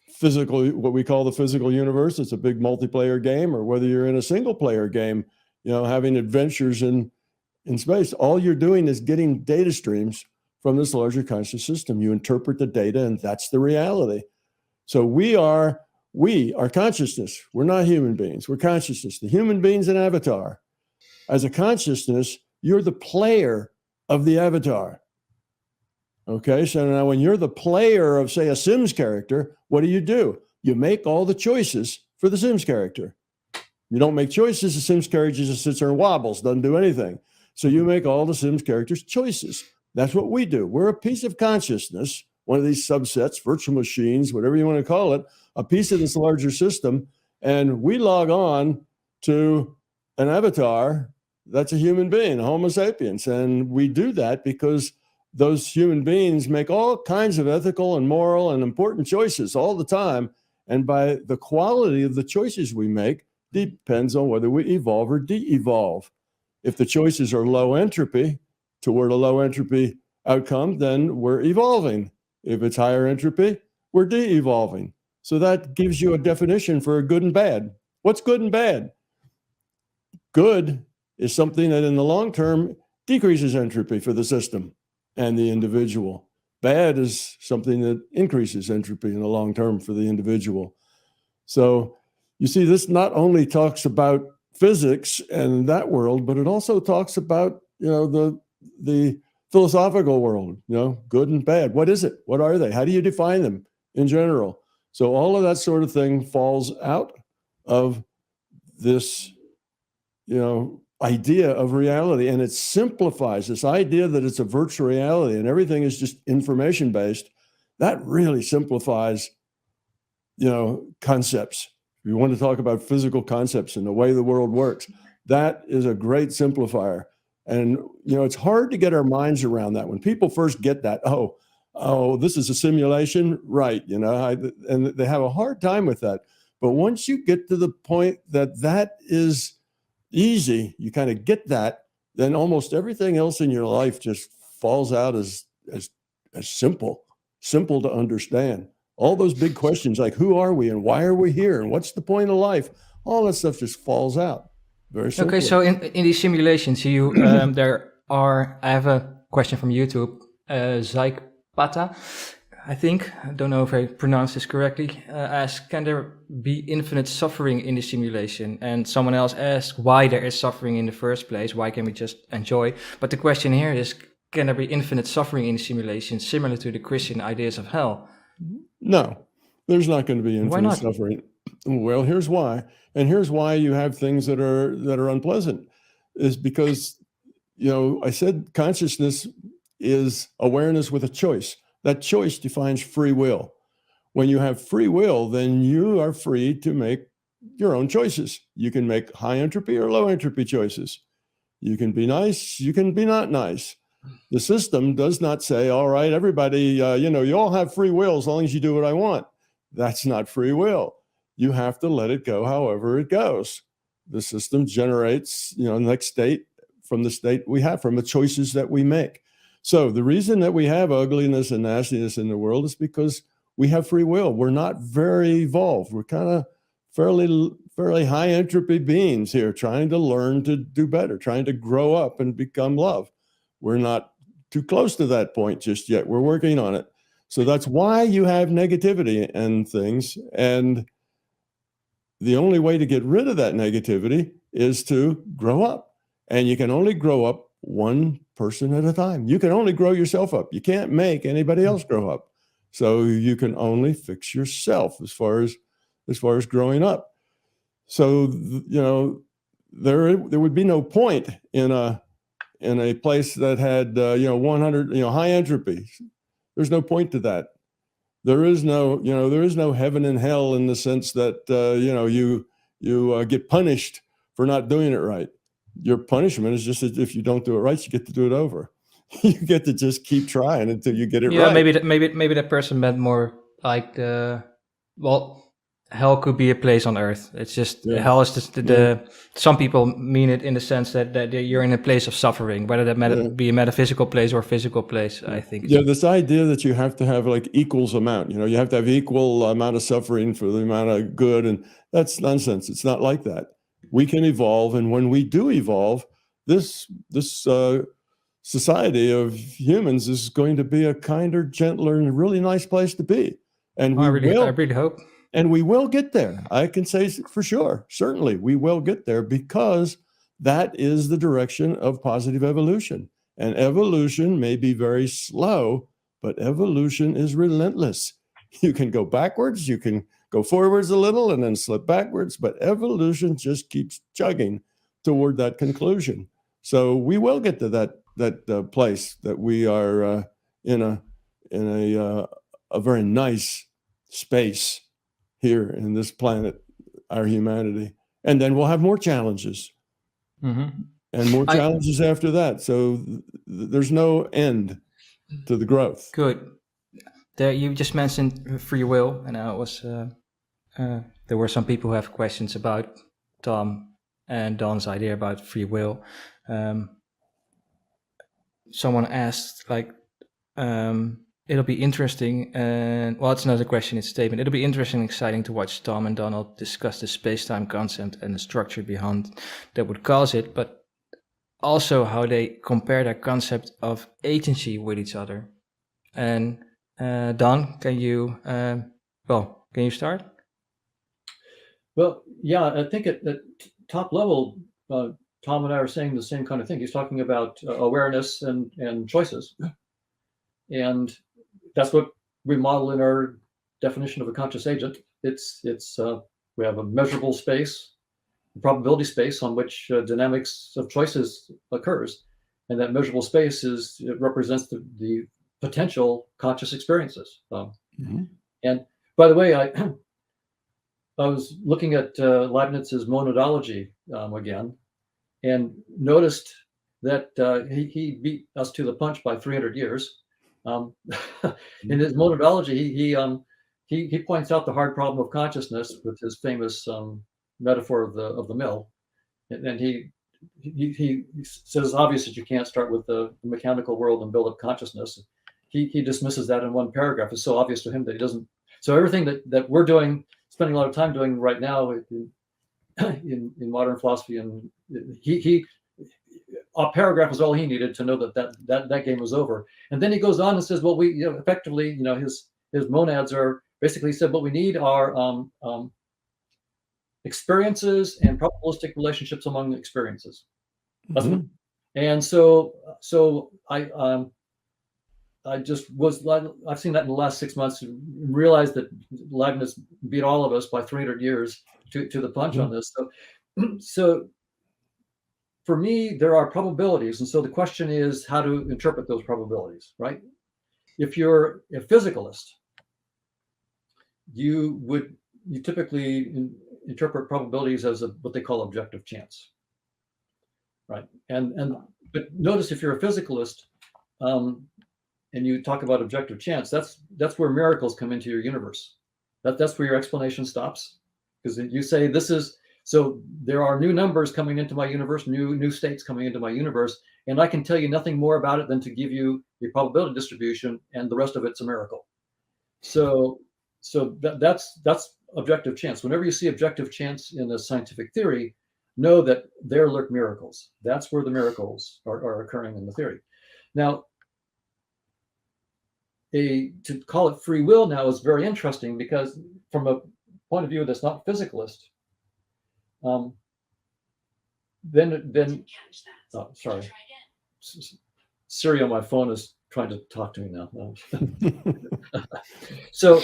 physical, what we call the physical universe, it's a big multiplayer game, or whether you're in a single player game, having adventures in space, all you're doing is getting data streams from this larger conscious system. You interpret the data, and that's the reality. So we are consciousness. We're not human beings. We're consciousness. The human being's an avatar. As a consciousness, you're the player of the avatar. Okay, so now when you're the player of, say, a Sims character, what do? You make all the choices for the Sims character. You don't make choices, the Sims character just sits there and wobbles, doesn't do anything. So you make all the Sims characters' choices. That's what we do. We're a piece of consciousness, one of these subsets, virtual machines, whatever you want to call it, a piece of this larger system. And we log on to an avatar that's a human being, a Homo sapiens. And we do that because those human beings make all kinds of ethical and moral and important choices all the time. And by the quality of the choices we make depends on whether we evolve or de-evolve. If the choices are low entropy toward a low entropy outcome, then we're evolving. If it's higher entropy, we're de-evolving. So that gives you a definition for good and bad. What's good and bad? Good is something that in the long term decreases entropy for the system and the individual. Bad is something that increases entropy in the long term for the individual. So you see, this not only talks about physics and that world, but it also talks about, the philosophical world, good and bad. What is it? What are they? How do you define them in general? So all of that sort of thing falls out of this, idea of reality, and it simplifies this idea that it's a virtual reality and everything is just information based. That really simplifies, concepts. If you want to talk about physical concepts and the way the world works, that is a great simplifier. And, it's hard to get our minds around that. When people first get that, oh, this is a simulation, right? And they have a hard time with that. But once you get to the point that is easy, you kind of get that, then almost everything else in your life just falls out as simple to understand. All those big questions like who are we and why are we here and what's the point of life, all that stuff just falls out very simply. Okay, so in these simulations, you I have a question from YouTube, Zypata, I think, I don't know if I pronounced this correctly, asks, can there be infinite suffering in the simulation? And someone else asked why there is suffering in the first place, why can't we just enjoy? But the question here is, can there be infinite suffering in the simulation similar to the Christian ideas of hell? No, there's not going to be Why infinite not? suffering. Well, here's why. And here's why you have things that are unpleasant, is because, I said consciousness is awareness with a choice. That choice defines free will. When you have free will, then you are free to make your own choices. You can make high entropy or low entropy choices. You can be nice, you can be not nice. The system does not say, all right, everybody, you all have free will as long as you do what I want. That's not free will. You have to let it go however it goes. The system generates, next state from the state we have, from the choices that we make. So the reason that we have ugliness and nastiness in the world is because we have free will. We're not very evolved. We're kind of fairly high entropy beings here, trying to learn to do better, trying to grow up and become love. We're not too close to that point just yet. We're working on it. So that's why you have negativity and things. And the only way to get rid of that negativity is to grow up. And you can only grow up one person at a time. You can only grow yourself up. You can't make anybody else grow up. So you can only fix yourself as far as growing up. So, there would be no point in a place that had 100 high entropy. There's no point to that. There is no heaven and hell in the sense that you get punished for not doing it right. Your punishment is just that if you don't do it right, you get to do it over. You get to just keep trying until you get it right. Yeah, maybe that person meant more like hell could be a place on earth. It's just hell is just some people mean it in the sense that you're in a place of suffering, whether that be a metaphysical place or a physical place. I think. Yeah, this idea that you have to have like equals amount. You have to have equal amount of suffering for the amount of good, and that's nonsense. It's not like that. We can evolve, and when we do evolve, this society of humans is going to be a kinder, gentler, and really nice place to be. And I really hope. And we will get there. I can say for sure, certainly we will get there, because that is the direction of positive evolution. And evolution may be very slow, but evolution is relentless. You can go backwards, you can go forwards a little and then slip backwards, but evolution just keeps chugging toward that conclusion. So we will get to that place that we are in a very nice space here in this planet, our humanity. And then we'll have more challenges. Mm-hmm. And more challenges after that. So there's no end to the growth. Good. You just mentioned free will, and there were some people who have questions about Tom and Don's idea about free will. Someone asked, it'll be interesting, and well, it's not a question, it's a statement. It'll be interesting and exciting to watch Tom and Donald discuss the space-time concept and the structure behind that would cause it, but also how they compare their concept of agency with each other. And Don, can you start? Well, yeah, I think at top level, Tom and I are saying the same kind of thing. He's talking about awareness and choices. And that's what we model in our definition of a conscious agent. We have a measurable space, a probability space on which dynamics of choices occurs. And that measurable space represents the potential conscious experiences. And by the way, I was looking at Leibniz's monadology again, and noticed that he beat us to the punch by 300 years. In his monadology, he points out the hard problem of consciousness with his famous metaphor of the mill, and he says it's obvious that you can't start with the mechanical world and build up consciousness. He dismisses that in one paragraph. It's so obvious to him that he doesn't. So everything that we're doing, spending a lot of time doing right now in modern philosophy, and a paragraph was all he needed to know that game was over. And then he goes on and says, well, we effectively, his monads are basically said what we need are experiences and probabilistic relationships among experiences. That's what, and so I just I've seen that in the last 6 months, and realized that Leibniz beat all of us by 300 years to the punch on this. So for me, there are probabilities. And so the question is how to interpret those probabilities, right? If you're a physicalist, you typically interpret probabilities as what they call objective chance, right? But notice if you're a physicalist, and you talk about objective chance, that's where miracles come into your universe. That's where your explanation stops, because you say so there are new numbers coming into my universe, new states coming into my universe, and I can tell you nothing more about it than to give you the probability distribution, and the rest of it's a miracle. So that's objective chance. Whenever you see objective chance in a scientific theory, know that there lurk miracles. That's where the miracles are occurring in the theory. Now, to call it free will now is very interesting, because from a point of view that's not physicalist, then oh, sorry, Siri on my phone is trying to talk to me now. So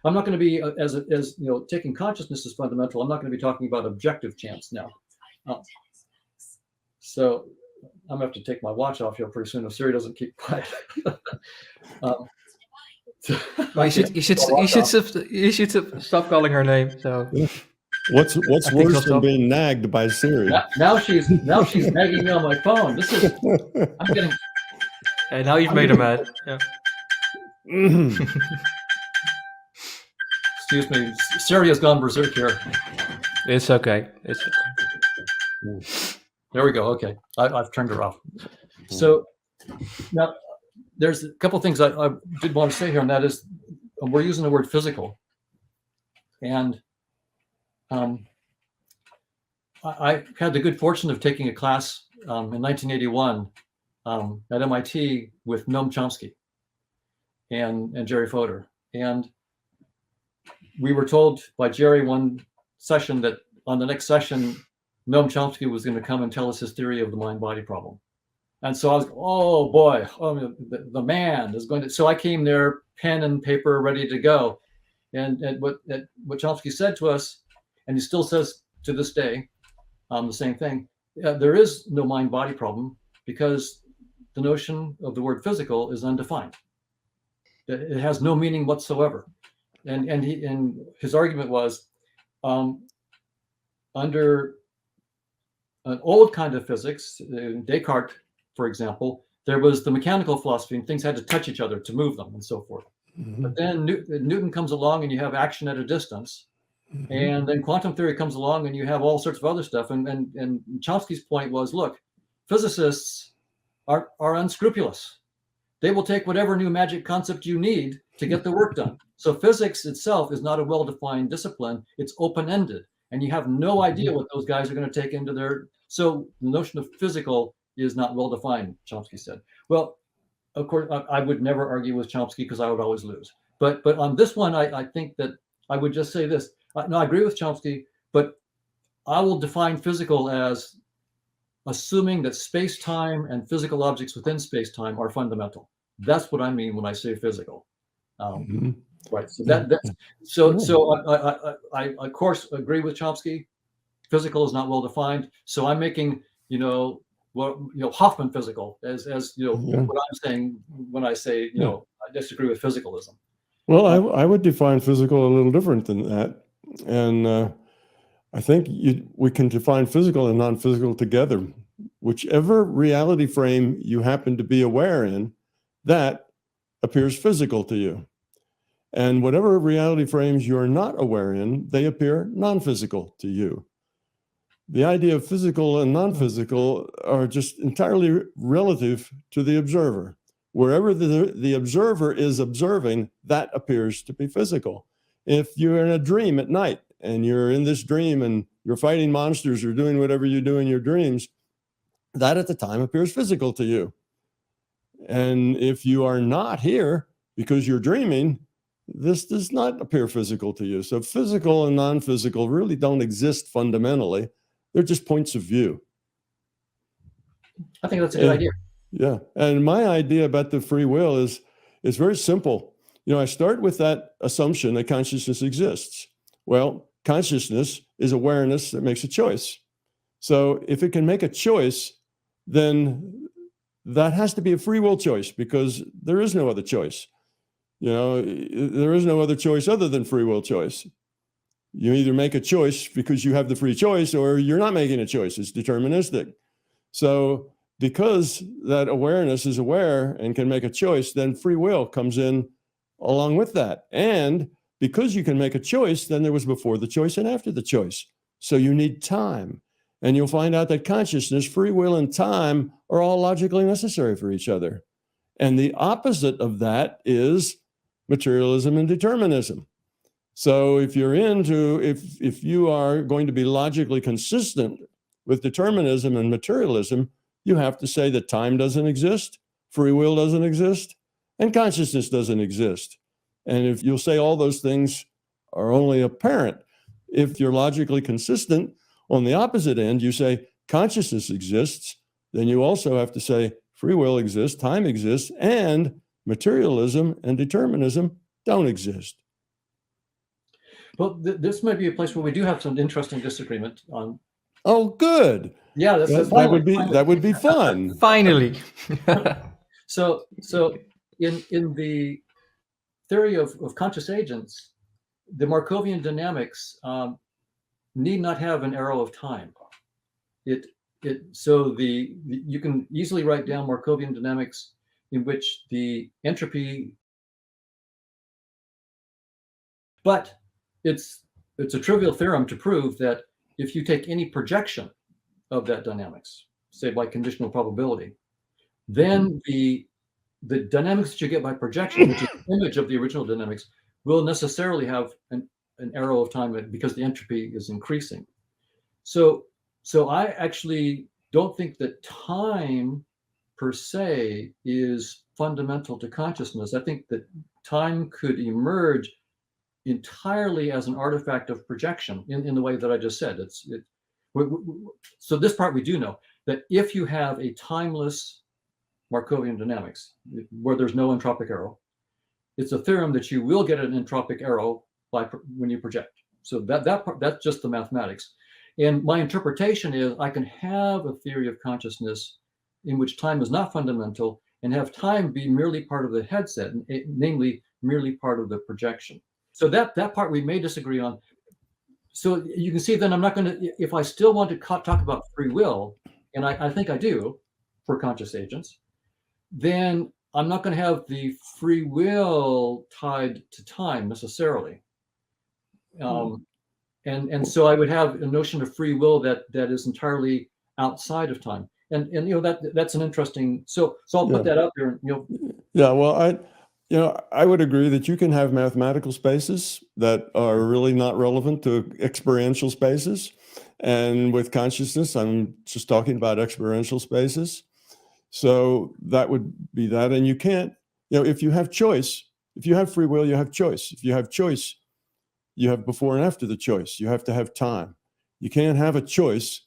I'm not going to be as taking consciousness as fundamental. I'm not going to be talking about objective chance now. So I'm gonna have to take my watch off here pretty soon if Siri doesn't keep quiet. Well, you should stop calling her name. So What's worse than being nagged by Siri? Now she's nagging me on my phone. I'm getting. Hey, now you've made her mad. Yeah. Excuse me, Siri has gone berserk here. It's okay. There we go. Okay, I've turned her off. So now there's a couple of things I did want to say here, and that is we're using the word physical, and I had the good fortune of taking a class in 1981 at MIT with Noam Chomsky and Jerry Fodor, and we were told by Jerry one session that on the next session, Noam Chomsky was going to come and tell us his theory of the mind-body problem. And so I was, oh boy, the man is going to. So I came there, pen and paper, ready to go. And what Chomsky said to us, and he still says to this day, the same thing. There is no mind-body problem because the notion of the word physical is undefined. It has no meaning whatsoever. And his argument was, under an old kind of physics, Descartes, for example, there was the mechanical philosophy, and things had to touch each other to move them and so forth. But then Newton comes along and you have action at a distance. And then quantum theory comes along and you have all sorts of other stuff. And Chomsky's point was, look, physicists are unscrupulous. they will take whatever new magic concept you need to get the work done. So physics itself is not a well-defined discipline. It's open-ended, and you have no idea what those guys are going to take into their. So the notion of physical is not well-defined, Chomsky said. Well, of course, I would never argue with Chomsky because I would always lose. But on this one, I think that I would just say this. No, I agree with Chomsky, but I will define physical as assuming that space-time and physical objects within space-time are fundamental. That's what I mean when I say physical. Right. So I of course agree with Chomsky. Physical is not well defined. So I'm making Hoffman physical as what I'm saying when I say I disagree with physicalism. Well, I would define physical a little different than that, and I think we can define physical and non-physical together. Whichever reality frame you happen to be aware in, that appears physical to you. And whatever reality frames you're not aware in, they appear non-physical to you. The idea of physical and non-physical are just entirely relative to the observer. Wherever the observer is observing, that appears to be physical. If you're in a dream at night and you're in this dream and you're fighting monsters or doing whatever you do in your dreams, that at the time appears physical to you. And if you are not here because you're dreaming, this does not appear physical to you. So physical and non-physical really don't exist fundamentally. They're just points of view. I think that's a good idea. Yeah. And my idea about the free will is very simple. I start with that assumption that consciousness exists. Well, consciousness is awareness that makes a choice. So if it can make a choice, then that has to be a free will choice because there is no other choice. There is no other choice other than free will choice. You either make a choice because you have the free choice or you're not making a choice. It's deterministic. So because that awareness is aware and can make a choice, then free will comes in along with that. And because you can make a choice, then there was before the choice and after the choice. So you need time. And you'll find out that consciousness, free will, and time are all logically necessary for each other. And the opposite of that is materialism and determinism. So if you are going to be logically consistent with determinism and materialism, you have to say that time doesn't exist, free will doesn't exist, and consciousness doesn't exist. And if you'll say all those things are only apparent, if you're logically consistent, on the opposite end, you say consciousness exists, then you also have to say free will exists, time exists, and materialism and determinism don't exist. Well, this might be a place where we do have some interesting disagreement on. Oh, good. Yeah, that would be fun. Finally. So in the theory of conscious agents, the Markovian dynamics need not have an arrow of time. You can easily write down Markovian dynamics in which the entropy, but it's a trivial theorem to prove that if you take any projection of that dynamics, say by conditional probability, then the dynamics that you get by projection, which is an image of the original dynamics, will necessarily have an arrow of time because the entropy is increasing. So I actually don't think that time per se is fundamental to consciousness. I think that time could emerge entirely as an artifact of projection in the way that I just said. So this part we do know, that if you have a timeless Markovian dynamics where there's no entropic arrow, it's a theorem that you will get an entropic arrow when you project. So that's just the mathematics. And my interpretation is I can have a theory of consciousness in which time is not fundamental and have time be merely part of the headset, namely merely part of the projection. So that part we may disagree on. So you can see then I'm not going to, if I still want to talk about free will, and I think I do for conscious agents, then I'm not going to have the free will tied to time necessarily. And so I would have a notion of free will that is entirely outside of time. And that's an interesting, so I'll put that out there. Yeah, well, I would agree that you can have mathematical spaces that are really not relevant to experiential spaces. And with consciousness, I'm just talking about experiential spaces. So that would be that. And you can't, if you have choice, if you have free will, you have choice. If you have choice, you have before and after the choice. You have to have time. You can't have a choice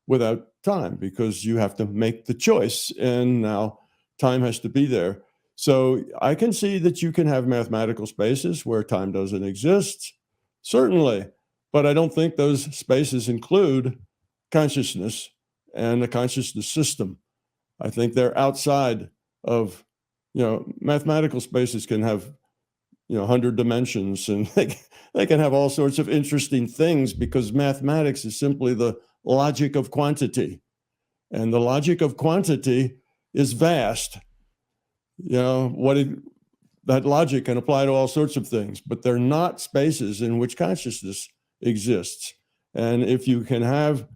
without time because you have to make the choice. And now time has to be there. So I can see that you can have mathematical spaces where time doesn't exist, certainly. But I don't think those spaces include consciousness and the consciousness system. I think they're outside of, mathematical spaces can have 100 dimensions, and they can have all sorts of interesting things because mathematics is simply the logic of quantity. And the logic of quantity is vast. That logic can apply to all sorts of things, but they're not spaces in which consciousness exists. And if you can have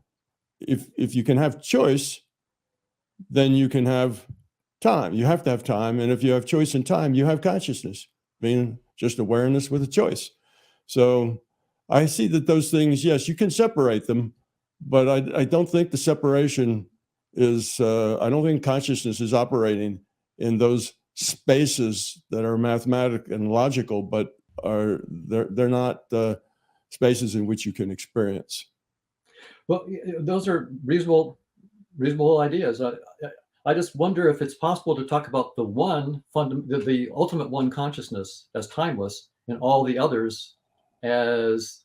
choice, then you can have time. You have to have time. And if you have choice and time, you have consciousness, being just awareness with a choice. So I see that those things, yes, you can separate them, but I don't think the separation is, I don't think consciousness is operating in those spaces that are mathematical and logical, but they're not spaces in which you can experience. Well, those are reasonable ideas. I just wonder if it's possible to talk about the ultimate one consciousness as timeless, and all the others as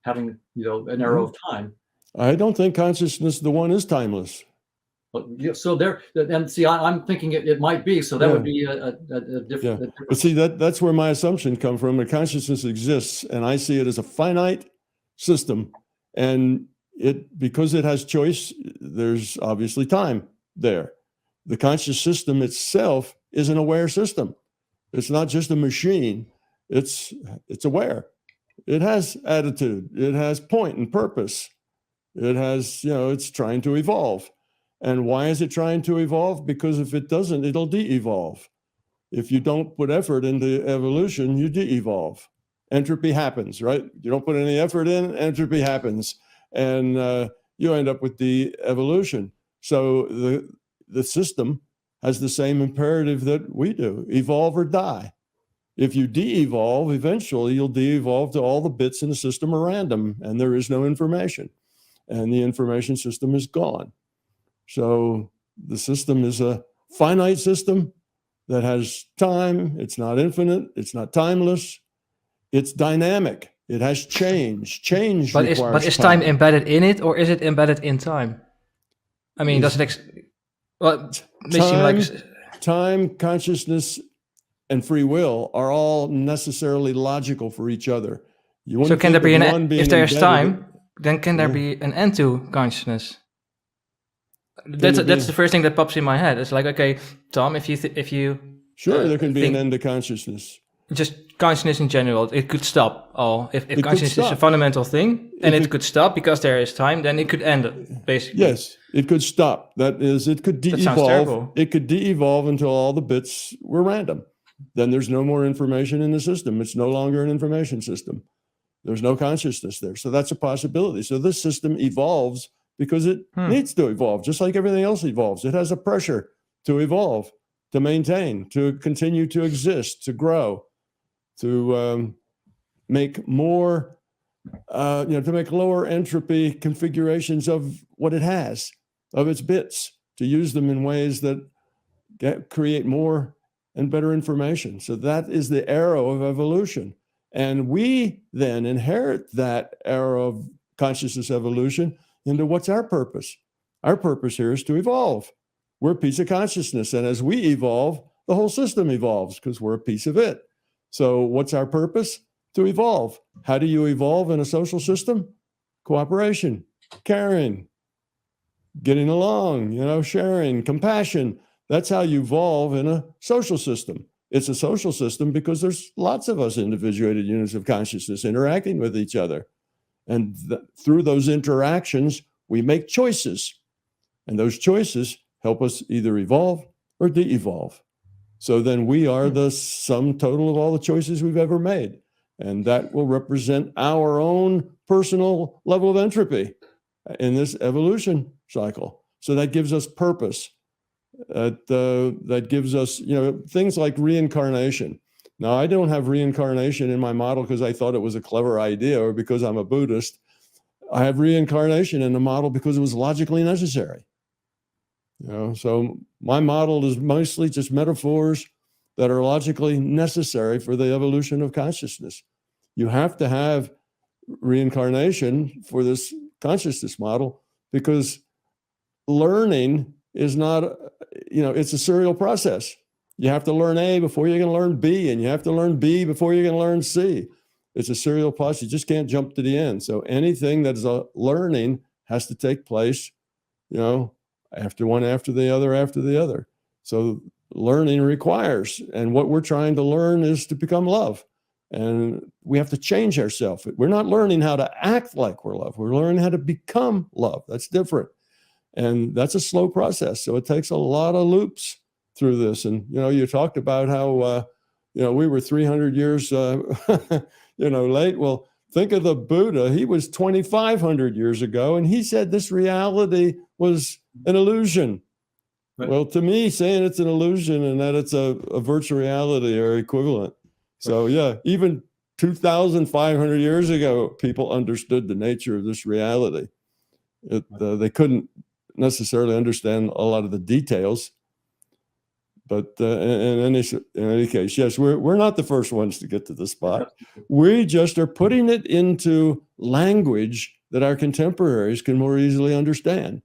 having an arrow of time. I don't think consciousness, the one, is timeless. But so there, and see, I'm thinking it might be. So that would be a different. Yeah. But see, that's where my assumption comes from. And consciousness exists, and I see it as a finite system, and because it has choice, there's obviously time there. The conscious system itself is an aware system. It's not just a machine. It's aware. It has attitude. It has point and purpose. It has, it's trying to evolve. And why is it trying to evolve? Because if it doesn't, it'll de-evolve. If you don't put effort into evolution, you de-evolve. Entropy happens, right? You don't put any effort in, entropy happens. And you end up with de-evolution. So the system has the same imperative that we do: evolve or die. If you de-evolve, eventually you'll de-evolve to all the bits in the system are random, and there is no information, and the information system is gone. So the system is a finite system that has time. It's not infinite. It's not timeless. It's dynamic. It has change. Change requires But is time embedded in it, or is it embedded in time? I mean, does it time, consciousness, and free will are all necessarily logical for each other. So can there be if there's time, then can there be an end to consciousness? That's the first thing that pops in my head. It's like, okay, Tom, if you sure, there can be an end to consciousness. Just consciousness in general, it could stop all. If consciousness is a fundamental thing, and it could stop because there is time, then it could end it, basically. Yes, it could stop. That is, it could de-evolve. That sounds terrible. It could de-evolve until all the bits were random. Then there's no more information in the system. It's no longer an information system. There's no consciousness there. So that's a possibility. So this system evolves because it needs to evolve, just like everything else evolves. It has a pressure to evolve, to maintain, to continue to exist, to grow, to make more, to make lower entropy configurations of what it has, of its bits, to use them in ways that create more and better information. So that is the arrow of evolution. And we then inherit that arrow of consciousness evolution into what's our purpose. Our purpose here is to evolve. We're a piece of consciousness. And as we evolve, the whole system evolves because we're a piece of it. So what's our purpose? To evolve. How do you evolve in a social system? Cooperation, caring, getting along, sharing, compassion. That's how you evolve in a social system. It's a social system because there's lots of us individuated units of consciousness interacting with each other. And through those interactions, we make choices. And those choices help us either evolve or de-evolve. So then we are the sum total of all the choices we've ever made. And that will represent our own personal level of entropy in this evolution cycle. So that gives us purpose. That gives us, things like reincarnation. Now, I don't have reincarnation in my model because I thought it was a clever idea or because I'm a Buddhist. I have reincarnation in the model because it was logically necessary. So my model is mostly just metaphors that are logically necessary for the evolution of consciousness. You have to have reincarnation for this consciousness model because learning is not, it's a serial process. You have to learn A before you're going to learn B, and you have to learn B before you're going to learn C. It's a serial process. You just can't jump to the end. So anything that is a learning has to take place, after one, after the other. So learning requires, and what we're trying to learn is to become love. And we have to change ourselves. We're not learning how to act like we're love. We're learning how to become love. That's different. And that's a slow process. So it takes a lot of loops through this. And, you talked about how, we were 300 years, late. Well, think of the Buddha. He was 2,500 years ago, and he said this reality was an illusion. Right. Well, to me, saying it's an illusion and that it's a virtual reality are equivalent. So, yeah, even 2,500 years ago, people understood the nature of this reality. They couldn't necessarily understand a lot of the details. But in any case, yes, we're not the first ones to get to the spot. We just are putting it into language that our contemporaries can more easily understand.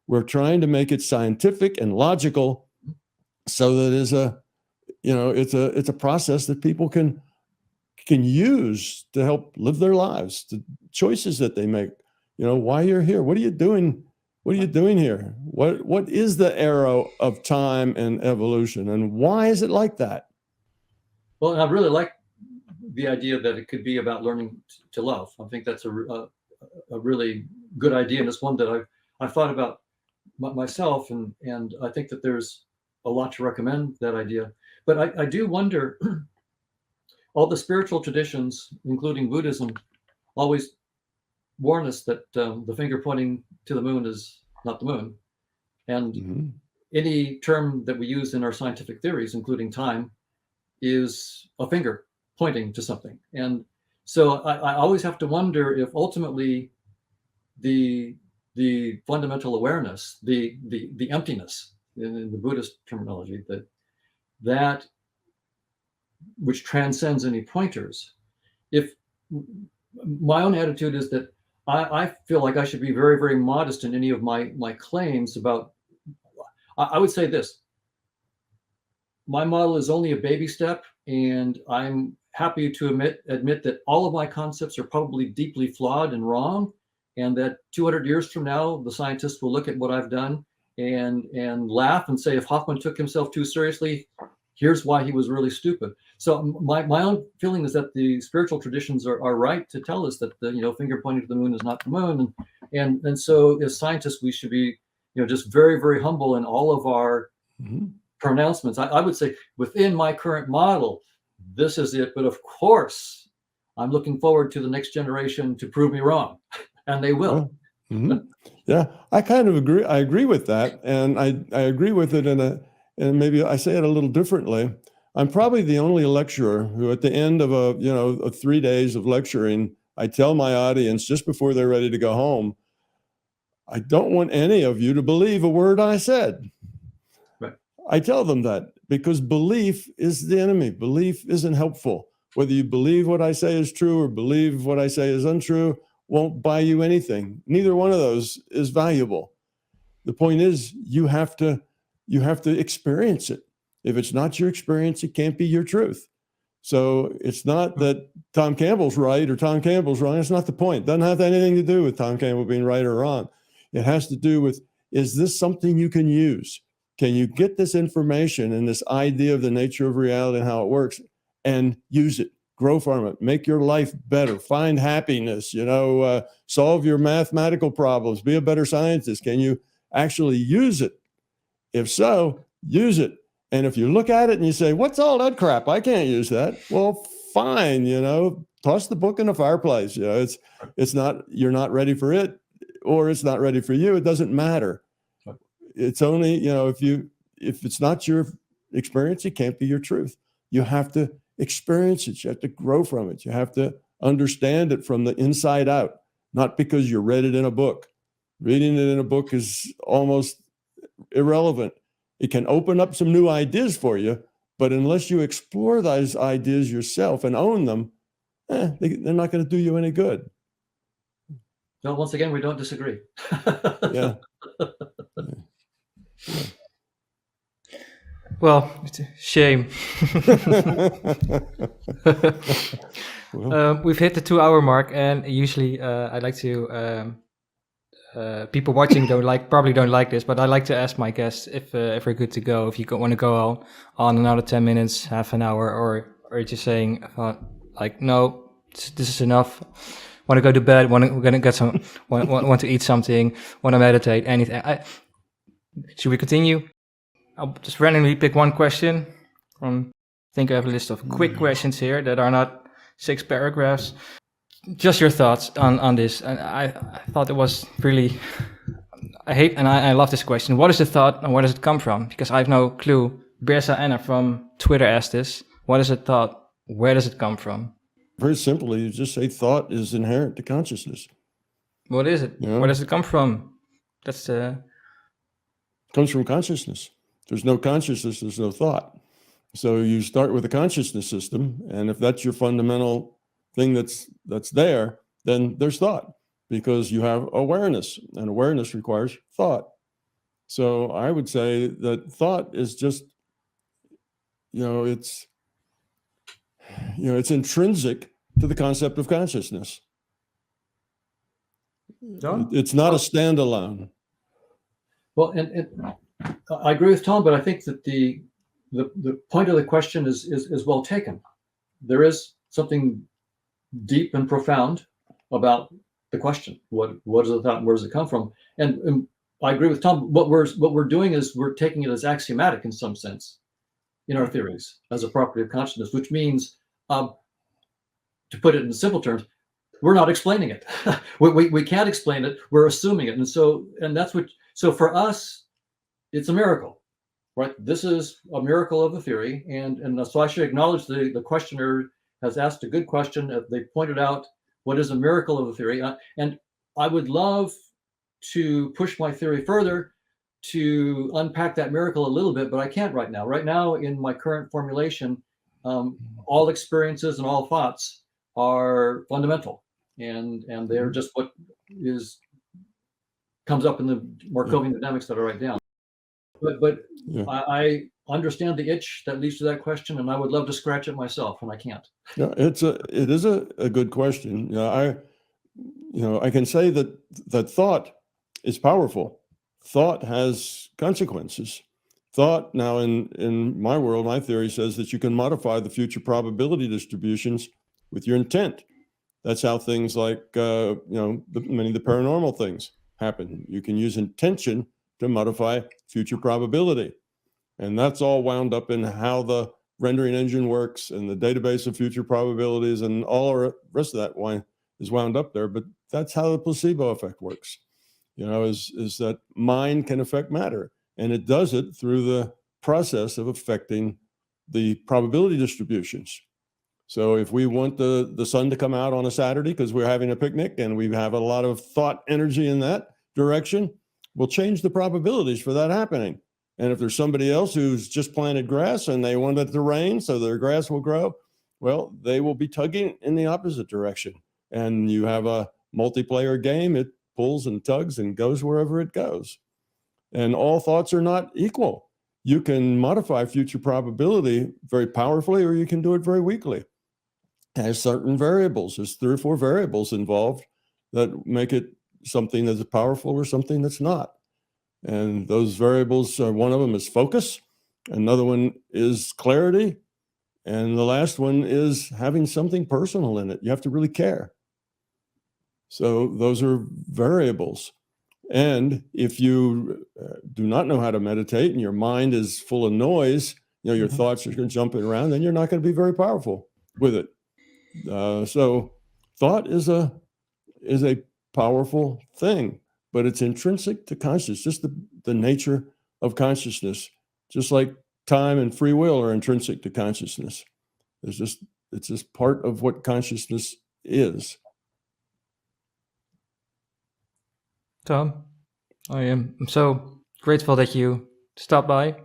We're trying to make it scientific and logical, so that it's a process that people can use to help live their lives. The choices that they make. Why you're here. What are you doing? What are you doing here? What is the arrow of time and evolution, and why is it like that? Well, I really like the idea that it could be about learning to love. I think that's a really good idea, and it's one that I've thought about myself, and I think that there's a lot to recommend that idea. But I do wonder, all the spiritual traditions, including Buddhism, always warn us that the finger pointing to the moon is not the moon. And any term that we use in our scientific theories, including time, is a finger pointing to something. And so I always have to wonder if ultimately the fundamental awareness, the emptiness in the Buddhist terminology, that which transcends any pointers. If my own attitude is that I feel like I should be very, very modest in any of my claims about, I would say this, my model is only a baby step, and I'm happy to admit that all of my concepts are probably deeply flawed and wrong, and that 200 years from now, the scientists will look at what I've done and laugh and say, if Hoffman took himself too seriously, here's why he was really stupid. So my own feeling is that the spiritual traditions are right to tell us that the finger pointing to the moon is not the moon, and so as scientists we should be just very, very humble in all of our pronouncements. I would say within my current model, this is it, but of course I'm looking forward to the next generation to prove me wrong, and they will. Yeah, I kind of agree. I agree with that, and I agree with it and maybe I say it a little differently. I'm probably the only lecturer who at the end of a 3 days of lecturing, I tell my audience just before they're ready to go home, I don't want any of you to believe a word I said. Right. I tell them that because belief is the enemy. Belief isn't helpful. Whether you believe what I say is true or believe what I say is untrue won't buy you anything. Neither one of those is valuable. The point is you have to experience it. If it's not your experience, it can't be your truth. So it's not that Tom Campbell's right or Tom Campbell's wrong. It's not the point. It doesn't have anything to do with Tom Campbell being right or wrong. It has to do with, is this something you can use? Can you get this information and this idea of the nature of reality and how it works and use it, grow from it, make your life better, find happiness, solve your mathematical problems, be a better scientist? Can you actually use it? If so, use it And if you look at it and you say, what's all that crap? I can't use that. Well, fine, toss the book in the fireplace. It's not, you're not ready for it, or it's not ready for you. It doesn't matter. It's only, if it's not your experience, it can't be your truth. You have to experience it. You have to grow from it. You have to understand it from the inside out, not because you read it in a book. Reading it in a book is almost irrelevant. It can open up some new ideas for you, but unless you explore those ideas yourself and own them, they're not going to do you any good. No, once again, we don't disagree. Yeah. Well, it's a shame. Well, We've hit the 2-hour mark, and usually I like to. People watching probably don't like this, but I like to ask my guests if we're good to go. If you want to go on another 10 minutes, half an hour, or just saying no, this is enough. Want to go to bed? We're gonna get some. want to eat something? Want to meditate? Anything? Should we continue? I'll just randomly pick one question. I think I have a list of quick questions here that are not 6 paragraphs. Just your thoughts on this. And I thought it was really, I love this question. What is the thought and where does it come from? Because I have no clue. Birsa Anna from Twitter asked this. What is a thought? Where does it come from? very simply, you just say thought is inherent to consciousness. What is it? Yeah. Where does it come from? That's Comes from consciousness. There's no consciousness, there's no thought. So you start with a consciousness system, and if that's your fundamental thing that's there, then there's thought, because you have awareness, and awareness requires thought. So I would say that thought is just, it's intrinsic to the concept of consciousness. John? It's not a standalone. Well, and I agree with Tom, but I think that the point of the question is well taken. There is something deep and profound about the question. What is the thought and where does it come from? And I agree with Tom. What we're doing is we're taking it as axiomatic in some sense in our theories as a property of consciousness, which means, to put it in simple terms, we're not explaining it. we can't explain it. We're assuming it, and that's what. So for us, it's a miracle, right? This is a miracle of a theory, and so I should acknowledge the questioner has asked a good question. They pointed out what is a miracle of a theory, and I would love to push my theory further to unpack that miracle a little bit, but I can't right now. Right now, in my current formulation, all experiences and all thoughts are fundamental, and they're just what comes up in the Markovian dynamics that I write down. But Yeah. I understand the itch that leads to that question, and I would love to scratch it myself, and I can't. Yeah, it is a good question. I can say that thought is powerful. Thought has consequences. Thought, now in my world, my theory says that you can modify the future probability distributions with your intent. That's how things like many of the paranormal things happen. You can use intention to modify future probability. And that's all wound up in how the rendering engine works and the database of future probabilities and all the rest of that is wound up there. But that's how the placebo effect works, is that mind can affect matter. And it does it through the process of affecting the probability distributions. So if we want the sun to come out on a Saturday because we're having a picnic and we have a lot of thought energy in that direction, we'll change the probabilities for that happening. And if there's somebody else who's just planted grass and they want it to rain so their grass will grow, well, they will be tugging in the opposite direction. And you have a multiplayer game. It pulls and tugs and goes wherever it goes. And all thoughts are not equal. You can modify future probability very powerfully, or you can do it very weakly. It has certain variables. There's 3 or 4 variables involved that make it something that's powerful or something that's not. And those variables, one of them is focus, another one is clarity, and the last one is having something personal in it. You have to really care. So those are variables. And if you do not know how to meditate and your mind is full of noise, your thoughts are jumping around, then you're not going to be very powerful with it. So thought is a powerful thing, but it's intrinsic to consciousness, just the nature of consciousness, just like time and free will are intrinsic to consciousness. It's just part of what consciousness is. Tom, I am so grateful that you stopped by,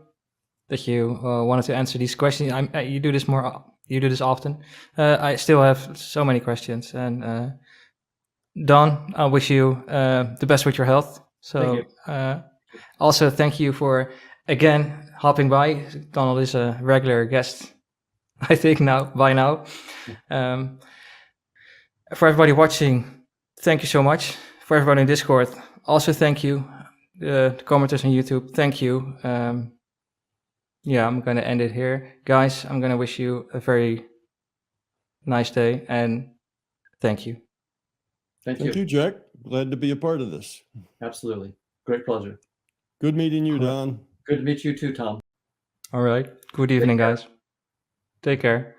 that you wanted to answer these questions. You do this you do this often. I still have so many questions, and Don, I wish you the best with your health. So, also thank you for again hopping by. Donald is a regular guest, I think by now. For everybody watching, thank you so much. For everybody in Discord, also thank you. The commenters on YouTube, thank you. Yeah, I'm going to end it here. Guys, I'm going to wish you a very nice day, and thank you. Thank Thank you. you, Jack. Glad to be a part of this. Absolutely. Great pleasure. Good meeting you, Don. Good to meet you too, Tom. All right. Good evening, guys. Take care.